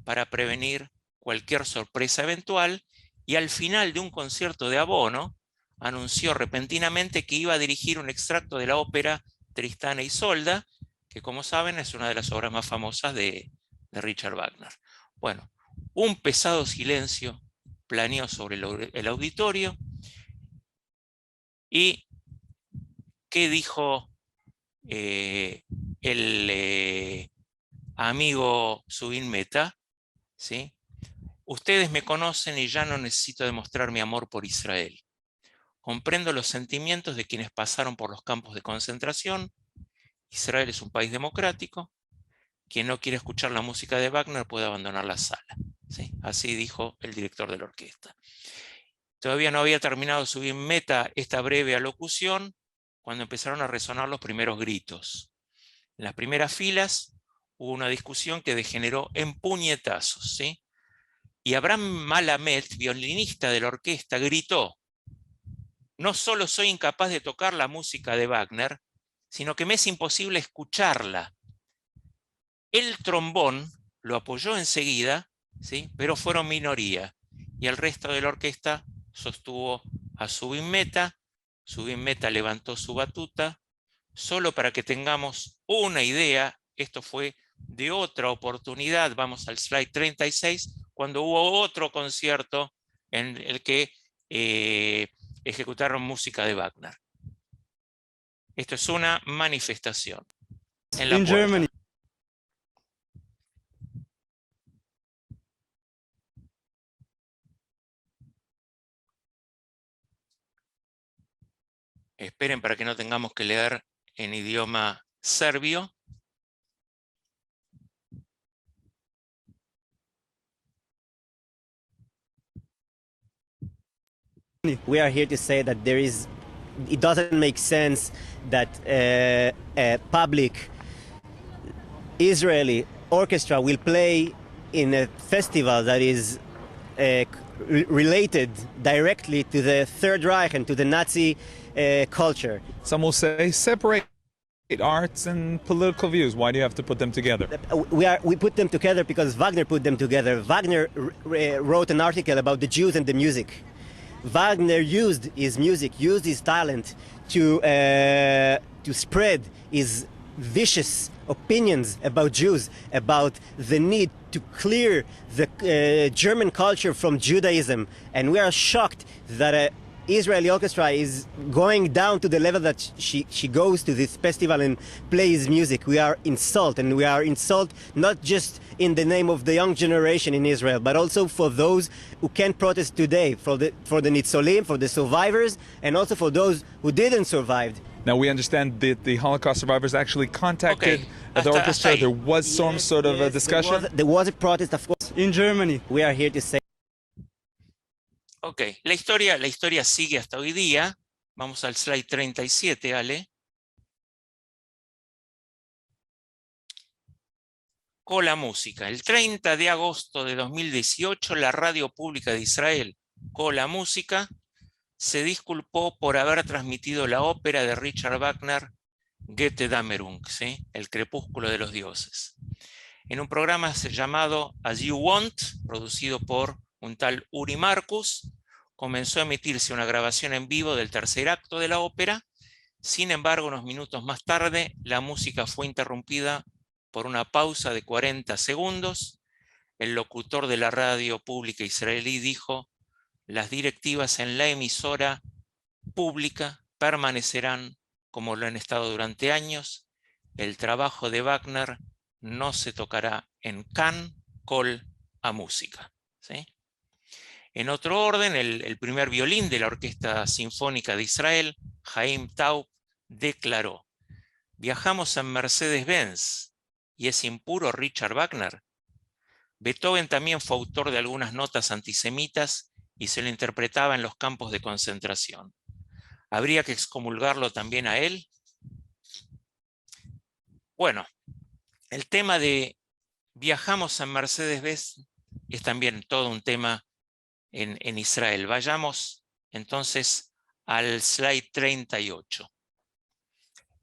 para prevenir cualquier sorpresa eventual, y al final de un concierto de abono anunció repentinamente que iba a dirigir un extracto de la ópera Tristán e Isolda, que como saben es una de las obras más famosas de Richard Wagner. Bueno, un pesado silencio planeó sobre el auditorio. ¿Y qué dijo el amigo Zubin Mehta? ¿Sí? Ustedes me conocen y ya no necesito demostrar mi amor por Israel. Comprendo los sentimientos de quienes pasaron por los campos de concentración. Israel es un país democrático. Quien no quiere escuchar la música de Wagner puede abandonar la sala, ¿sí? Así dijo el director de la orquesta. Todavía no había terminado Zubin Mehta esta breve alocución cuando empezaron a resonar los primeros gritos. En las primeras filas hubo una discusión que degeneró en puñetazos, ¿sí? Y Abraham Malamet, violinista de la orquesta, gritó: no solo soy incapaz de tocar la música de Wagner, sino que me es imposible escucharla. El trombón lo apoyó enseguida, ¿sí?, pero fueron minoría, y el resto de la orquesta sostuvo a Zubin Mehta. Zubin Mehta levantó su batuta. Solo para que tengamos una idea, esto fue de otra oportunidad, vamos al slide 36, cuando hubo otro concierto en el que ejecutaron música de Wagner. Esto es una manifestación. En la puerta. Esperen para que no tengamos que leer en idioma serbio. We are here to say that it doesn't make sense that a public Israeli orchestra will play in a festival that is related directly to the Third Reich and to the Nazi culture. Some will say separate arts and political views. Why do you have to put them together? We put them together because Wagner put them together. Wagner wrote an article about the Jews and the music. Wagner used his music, used his talent to spread his vicious opinions about Jews, about the need to clear the German culture from Judaism. And we are shocked that Israeli orchestra is going down to the level that she goes to this festival and plays music. We are insulted, and we are insulted not just in the name of the young generation in Israel, but also for those who can protest today, for the Nitzolim, for the survivors, and also for those who didn't survive. Now, we understand that the Holocaust survivors actually contacted the orchestra. There was some sort of a discussion. There was a protest, of course, in Germany. We are here to say. Ok, la historia sigue hasta hoy día. Vamos al slide 37, Ale. Con la música. El 30 de agosto de 2018, la Radio Pública de Israel, con la música, se disculpó por haber transmitido la ópera de Richard Wagner, Götterdämmerung, ¿sí? El crepúsculo de los dioses, en un programa llamado As You Want, producido por un tal Uri Marcus. Comenzó a emitirse una grabación en vivo del tercer acto de la ópera. Sin embargo, unos minutos más tarde, la música fue interrumpida por una pausa de 40 segundos. El locutor de la radio pública israelí dijo: las directivas en la emisora pública permanecerán como lo han estado durante años. El trabajo de Wagner no se tocará en Kan Kol HaMusika, ¿sí? En otro orden, el primer violín de la Orquesta Sinfónica de Israel, Haim Taub, declaró: viajamos en Mercedes-Benz y es impuro Richard Wagner. Beethoven también fue autor de algunas notas antisemitas y se lo interpretaba en los campos de concentración. ¿Habría que excomulgarlo también a él? Bueno, el tema de viajamos en Mercedes-Benz es también todo un tema en Israel. Vayamos entonces al slide 38.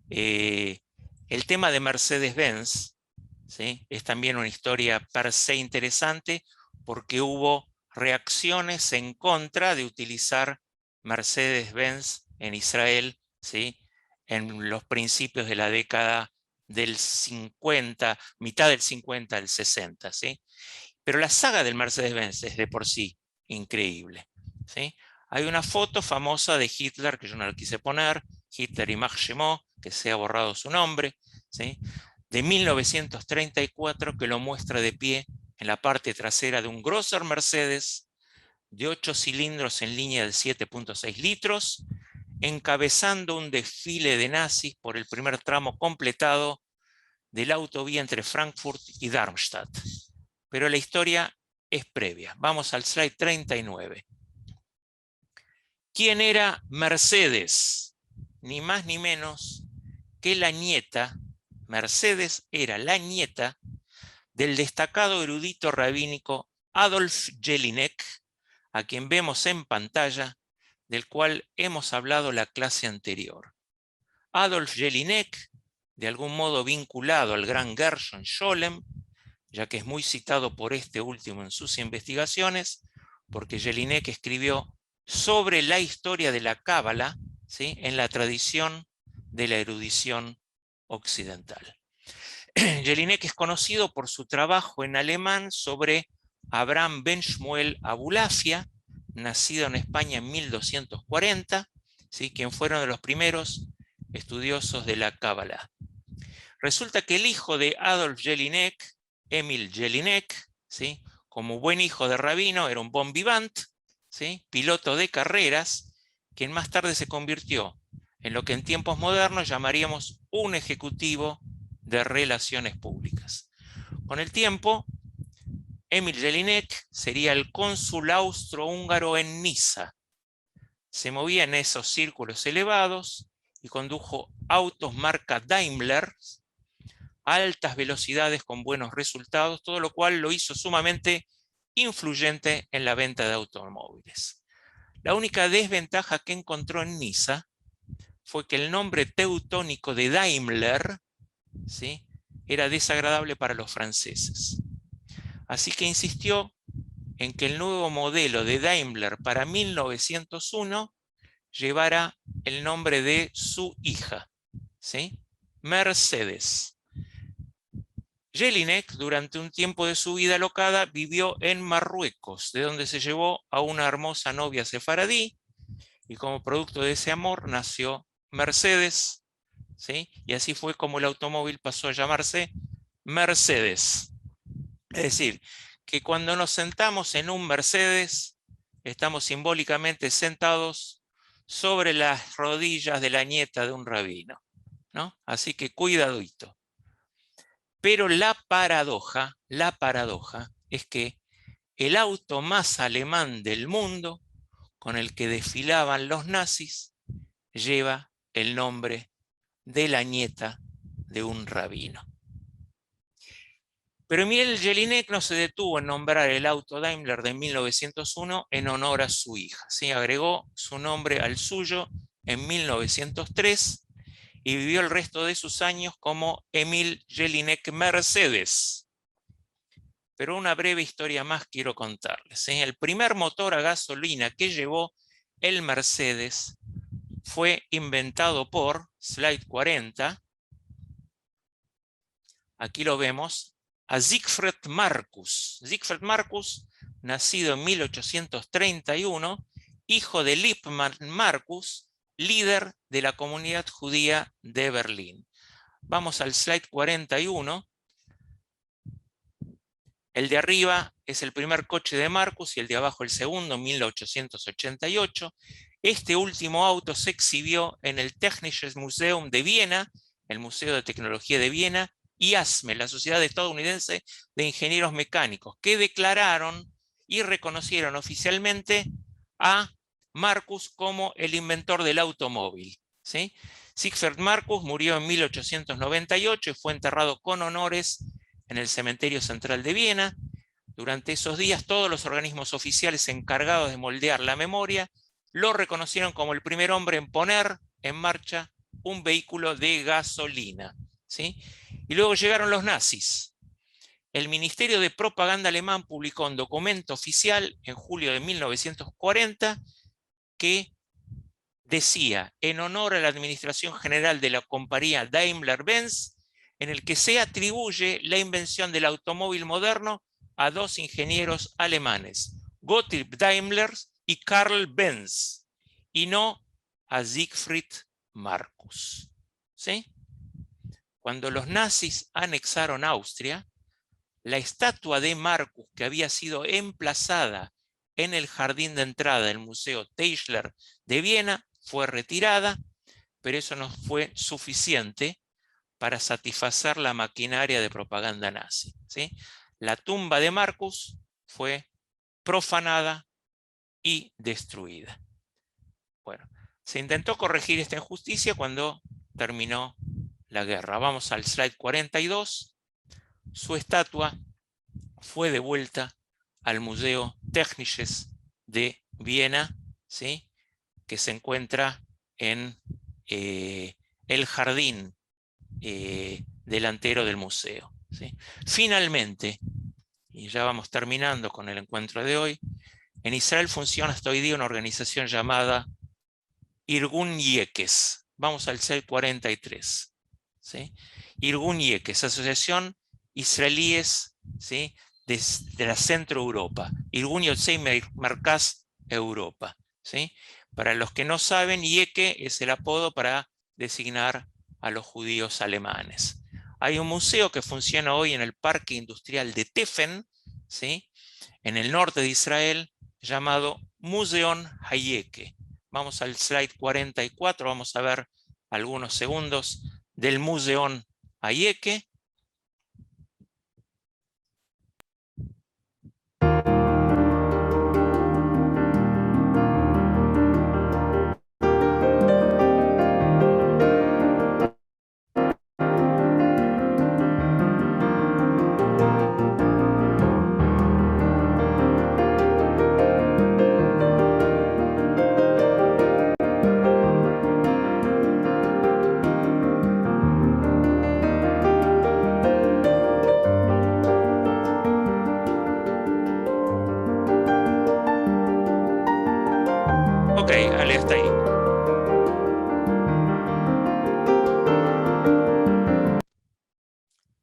El tema de Mercedes-Benz, ¿sí?, es también una historia per se interesante, porque hubo reacciones en contra de utilizar Mercedes-Benz en Israel, ¿sí?, en los principios de la década del 50, mitad del 50 al 60, ¿sí? Pero la saga del Mercedes-Benz es de por sí increíble, ¿sí? Hay una foto famosa de Hitler, que yo no la quise poner, Hitler y Ymach Shemo, que se ha borrado su nombre, ¿sí?, de 1934, que lo muestra de pie en la parte trasera de un Grosser Mercedes de 8 cilindros en línea de 7.6 litros, encabezando un desfile de nazis por el primer tramo completado de la autovía entre Frankfurt y Darmstadt. Pero la historia es previa. Vamos al slide 39. ¿Quién era Mercedes? Ni más ni menos que la nieta. Mercedes era la nieta del destacado erudito rabínico Adolf Jelinek, a quien vemos en pantalla, del cual hemos hablado la clase anterior. Adolf Jelinek, de algún modo vinculado al gran Gershon Scholem, ya que es muy citado por este último en sus investigaciones, porque Jelinek escribió sobre la historia de la Cábala, ¿sí?, en la tradición de la erudición occidental. Jelinek es conocido por su trabajo en alemán sobre Abraham ben Shmuel Abulafia, nacido en España en 1240, ¿sí?, quien fueron de los primeros estudiosos de la Cábala. Resulta que el hijo de Adolf Jelinek, Emil Jelinek, ¿sí?, como buen hijo de rabino, era un bon vivant, ¿sí?, piloto de carreras, quien más tarde se convirtió en lo que en tiempos modernos llamaríamos un ejecutivo de relaciones públicas. Con el tiempo, Emil Jelinek sería el cónsul austrohúngaro en Niza. Se movía en esos círculos elevados y condujo autos marca Daimler a altas velocidades con buenos resultados, todo lo cual lo hizo sumamente influyente en la venta de automóviles. La única desventaja que encontró en Niza fue que el nombre teutónico de Daimler, ¿sí?, era desagradable para los franceses. Así que insistió en que el nuevo modelo de Daimler para 1901 llevara el nombre de su hija, ¿sí? Mercedes. Jelinek, durante un tiempo de su vida alocada, vivió en Marruecos, de donde se llevó a una hermosa novia sefaradí, y como producto de ese amor nació Mercedes, ¿sí? Y así fue como el automóvil pasó a llamarse Mercedes. Es decir, que cuando nos sentamos en un Mercedes, estamos simbólicamente sentados sobre las rodillas de la nieta de un rabino, ¿no? Así que cuidadito. Pero la paradoja es que el auto más alemán del mundo, con el que desfilaban los nazis, lleva el nombre de la nieta de un rabino. Pero Emil Jelinek no se detuvo en nombrar el auto Daimler de 1901 en honor a su hija, ¿sí? Agregó su nombre al suyo en 1903 y vivió el resto de sus años como Emil Jelinek Mercedes. Pero una breve historia más quiero contarles, ¿sí? El primer motor a gasolina que llevó el Mercedes fue inventado por, slide 40, aquí lo vemos, a Siegfried Marcus. Siegfried Marcus, nacido en 1831, hijo de Lippmann Marcus, líder de la comunidad judía de Berlín. Vamos al slide 41. El de arriba es el primer coche de Marcus y el de abajo el segundo, en 1888. Este último auto se exhibió en el Technisches Museum de Viena, el Museo de Tecnología de Viena, y ASME, la Sociedad Estadounidense de Ingenieros Mecánicos, que declararon y reconocieron oficialmente a Marcus como el inventor del automóvil, ¿sí? Siegfried Marcus murió en 1898 y fue enterrado con honores en el Cementerio Central de Viena. Durante esos días, todos los organismos oficiales encargados de moldear la memoria lo reconocieron como el primer hombre en poner en marcha un vehículo de gasolina, ¿sí? Y luego llegaron los nazis. El Ministerio de Propaganda alemán publicó un documento oficial en julio de 1940 que decía, en honor a la Administración General de la compañía Daimler-Benz, en el que se atribuye la invención del automóvil moderno a dos ingenieros alemanes, Gottlieb Daimler y Karl Benz, y no a Siegfried Marcus, ¿sí? Cuando los nazis anexaron Austria, la estatua de Marcus, que había sido emplazada en el jardín de entrada del Museo Teichler de Viena, fue retirada, pero eso no fue suficiente para satisfacer la maquinaria de propaganda nazi, ¿sí? La tumba de Marcus fue profanada y destruida. Bueno, se intentó corregir esta injusticia cuando terminó la guerra. Vamos al slide 42. Su estatua fue devuelta al Museo Technisches de Viena, ¿sí? Que se encuentra en el jardín delantero del museo, ¿sí? Finalmente, y ya vamos terminando con el encuentro de hoy, en Israel funciona hasta hoy día una organización llamada Irgun Yekes. Vamos al slide 43. ¿Sí? Irgun Yekes, Asociación Israelíes, ¿sí? de la Centro Europa. Irgun Yotzei Merkaz Europa, ¿sí? Para los que no saben, Yeke es el apodo para designar a los judíos alemanes. Hay un museo que funciona hoy en el Parque Industrial de Tefen, ¿sí? En el norte de Israel, llamado Museum Hayeke. Vamos al slide 44, vamos a ver algunos segundos del Museum Hayeke.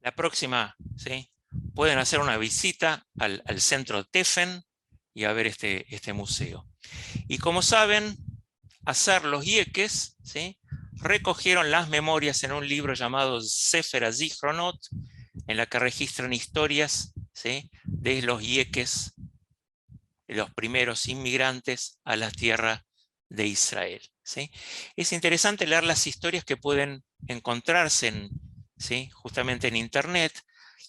la próxima, ¿sí?, pueden hacer una visita al centro Tefen y a ver este museo. Y como saben, hacer los yeques, ¿sí?, recogieron las memorias en un libro llamado Sefer HaZichronot, en la que registran historias, ¿sí?, de los yeques, de los primeros inmigrantes a la tierra de Israel, ¿sí? Es interesante leer las historias que pueden encontrarse ¿sí?, justamente en internet,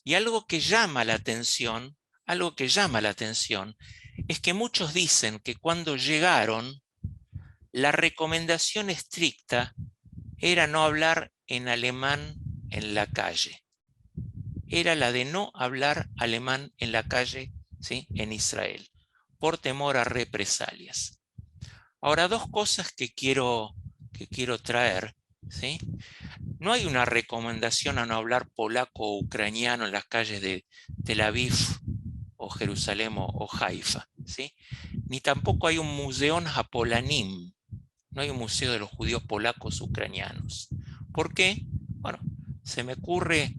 y algo que llama la atención es que muchos dicen que cuando llegaron, la recomendación estricta era no hablar en alemán en la calle. Era la de no hablar alemán en la calle, ¿sí?, en Israel, por temor a represalias. Ahora, dos cosas que quiero traer, ¿sí? No hay una recomendación a no hablar polaco o ucraniano en las calles de Tel Aviv o Jerusalén o Haifa, ¿sí? Ni tampoco hay un museo Japolanim, no hay un museo de los judíos polacos ucranianos. ¿Por qué? Bueno, se me ocurre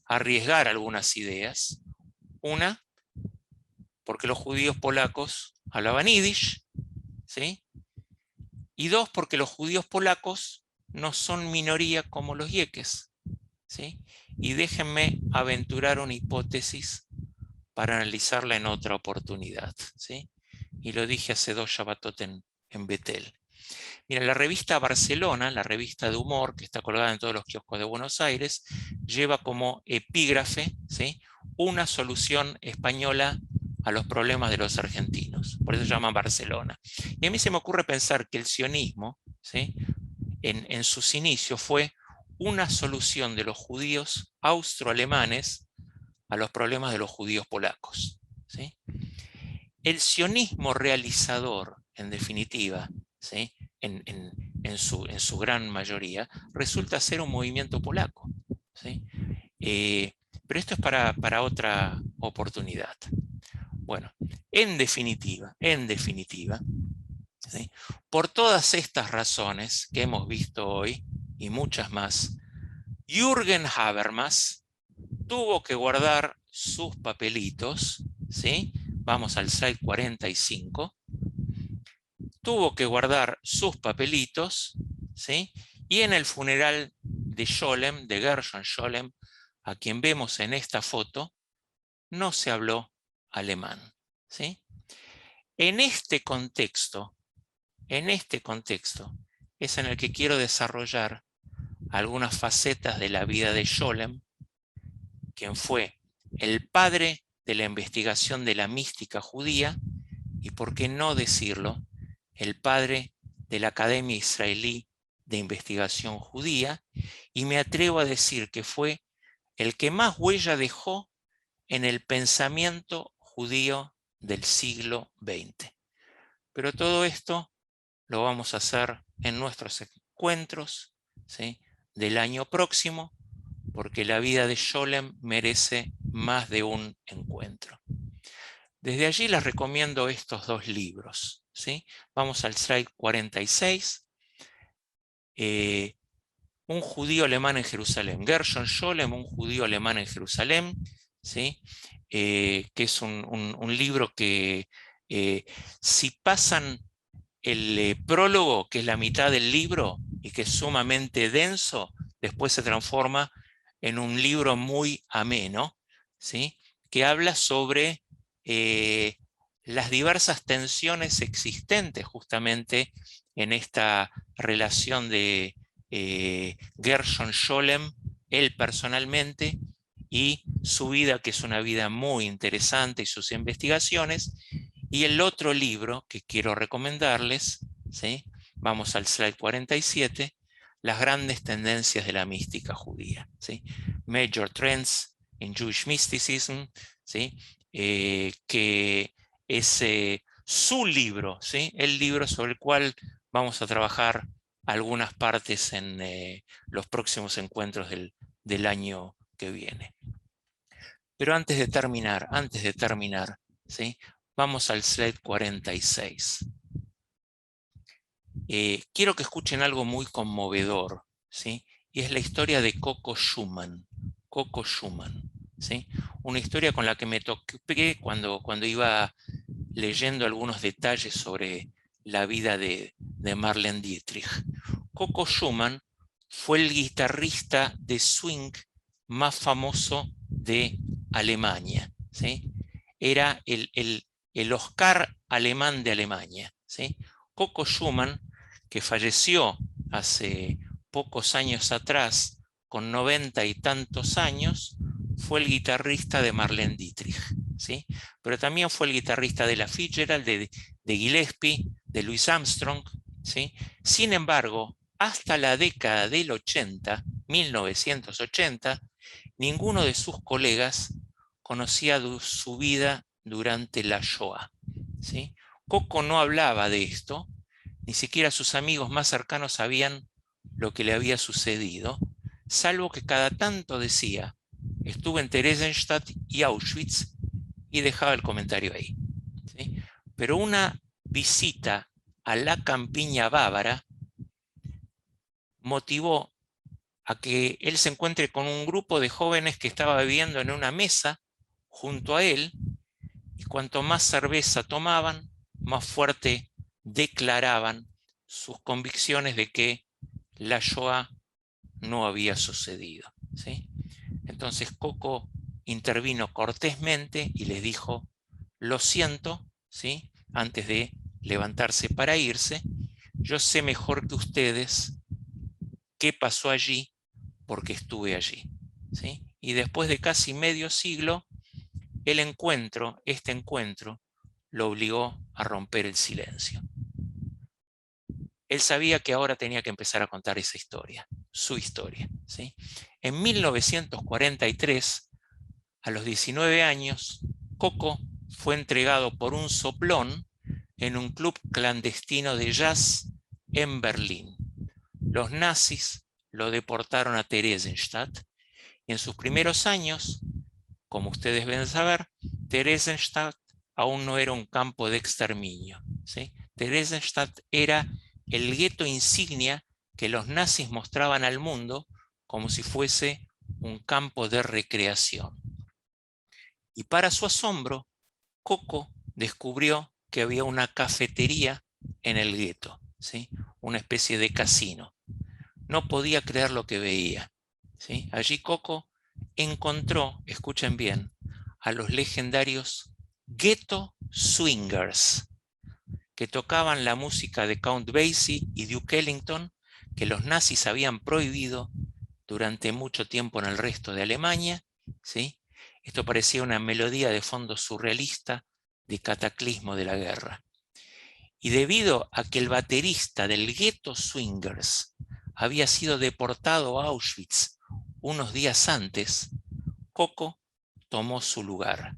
arriesgar algunas ideas. Una, porque los judíos polacos hablaban yiddish, ¿sí? Y dos, porque los judíos polacos no son minoría como los yeques, ¿sí? Y déjenme aventurar una hipótesis para analizarla en otra oportunidad, ¿sí? Y lo dije hace 2 Shabbatot en Betel. Mira, la revista Barcelona, la revista de humor que está colgada en todos los kioscos de Buenos Aires, lleva como epígrafe, ¿sí?, una solución española a los problemas de los argentinos. Por eso se llama Barcelona. Y a mí se me ocurre pensar que el sionismo, ¿sí?, en sus inicios fue una solución de los judíos austroalemanes a los problemas de los judíos polacos, ¿sí? El sionismo realizador, en definitiva, ¿sí?, en su gran mayoría, resulta ser un movimiento polaco, ¿sí? Pero esto es para otra oportunidad. Bueno, en definitiva, ¿sí?, por todas estas razones que hemos visto hoy, y muchas más, Jürgen Habermas tuvo que guardar sus papelitos, ¿sí? Vamos al slide 45. Tuvo que guardar sus papelitos, ¿sí? Y en el funeral de Scholem, de Gershon Scholem, a quien vemos en esta foto, no se habló alemán, ¿sí? En este contexto es en el que quiero desarrollar algunas facetas de la vida de Scholem, quien fue el padre de la investigación de la mística judía y, por qué no decirlo, el padre de la Academia Israelí de Investigación Judía, y me atrevo a decir que fue el que más huella dejó en el pensamiento judío del siglo XX. Pero todo esto lo vamos a hacer en nuestros encuentros, ¿sí?, del año próximo, porque la vida de Scholem merece más de un encuentro. Desde allí les recomiendo estos 2 libros, ¿sí? Vamos al slide 46. Un judío alemán en Jerusalén. Gershon Scholem, un judío alemán en Jerusalén, ¿sí? Que es un libro que, si pasan el prólogo, que es la mitad del libro y que es sumamente denso, después se transforma en un libro muy ameno, ¿sí?, que habla sobre las diversas tensiones existentes justamente en esta relación de Gershon Scholem, él personalmente, y su vida, que es una vida muy interesante, y sus investigaciones. Y el otro libro que quiero recomendarles, ¿sí?, vamos al slide 47, las grandes tendencias de la mística judía, ¿sí? Major Trends in Jewish Mysticism, ¿sí?, que es su libro, ¿sí?, el libro sobre el cual vamos a trabajar algunas partes en los próximos encuentros del año que viene. Pero antes de terminar, ¿sí?, vamos al slide 46. Quiero que escuchen algo muy conmovedor, ¿sí?, y es la historia de Coco Schumann. Coco Schumann, ¿sí? Una historia con la que me topé cuando iba leyendo algunos detalles sobre la vida de Marlene Dietrich. Coco Schumann fue el guitarrista de swing más famoso de Alemania, ¿sí? Era el Oscar alemán de Alemania, ¿sí? Coco Schumann, que falleció hace pocos años atrás, con 90 y tantos años, fue el guitarrista de Marlene Dietrich, ¿sí? Pero también fue el guitarrista de Ella Fitzgerald, de Gillespie, de Louis Armstrong, ¿sí? Sin embargo, hasta la década del 80, 1980, ninguno de sus colegas conocía su vida durante la Shoah, ¿sí? Coco no hablaba de esto, ni siquiera sus amigos más cercanos sabían lo que le había sucedido, salvo que cada tanto decía, estuve en Theresienstadt y Auschwitz, y dejaba el comentario ahí, ¿sí? Pero una visita a la campiña bávara motivó a que él se encuentre con un grupo de jóvenes que estaba bebiendo en una mesa junto a él, y cuanto más cerveza tomaban, más fuerte declaraban sus convicciones de que la Shoah no había sucedido, ¿sí? Entonces Coco intervino cortésmente y les dijo, lo siento, ¿sí? Antes de levantarse para irse, yo sé mejor que ustedes qué pasó allí porque estuve allí, ¿sí? Y después de casi medio siglo, este encuentro lo obligó a romper el silencio. Él sabía que ahora tenía que empezar a contar esa historia, su historia, ¿sí? En 1943, a los 19 años, Coco fue entregado por un soplón en un club clandestino de jazz en Berlín. Los nazis lo deportaron a Theresienstadt y en sus primeros años, como ustedes deben saber, Theresienstadt aún no era un campo de exterminio, ¿sí? Theresienstadt era el gueto insignia que los nazis mostraban al mundo como si fuese un campo de recreación. Y para su asombro, Coco descubrió que había una cafetería en el gueto, ¿sí? Una especie de casino. No podía creer lo que veía, ¿sí? Allí Coco encontró, escuchen bien, a los legendarios Ghetto Swingers, que tocaban la música de Count Basie y Duke Ellington, que los nazis habían prohibido durante mucho tiempo en el resto de Alemania, ¿sí? Esto parecía una melodía de fondo surrealista de cataclismo de la guerra. Y debido a que el baterista del Ghetto Swingers había sido deportado a Auschwitz unos días antes, Coco tomó su lugar.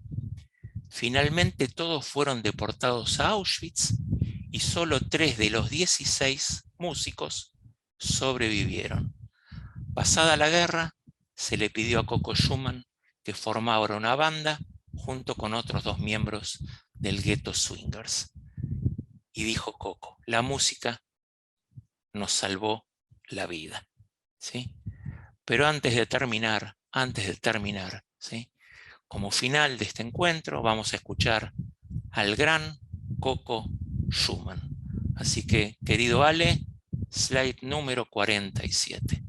Finalmente todos fueron deportados a Auschwitz y solo 3 de los 16 músicos sobrevivieron. Pasada la guerra, se le pidió a Coco Schumann que formara una banda junto con otros 2 miembros del Ghetto Swingers. Y dijo Coco, la música nos salvó la vida, ¿sí? Pero antes de terminar, ¿sí? Como final de este encuentro, vamos a escuchar al gran Coco Schumann. Así que, querido Ale, slide número 47.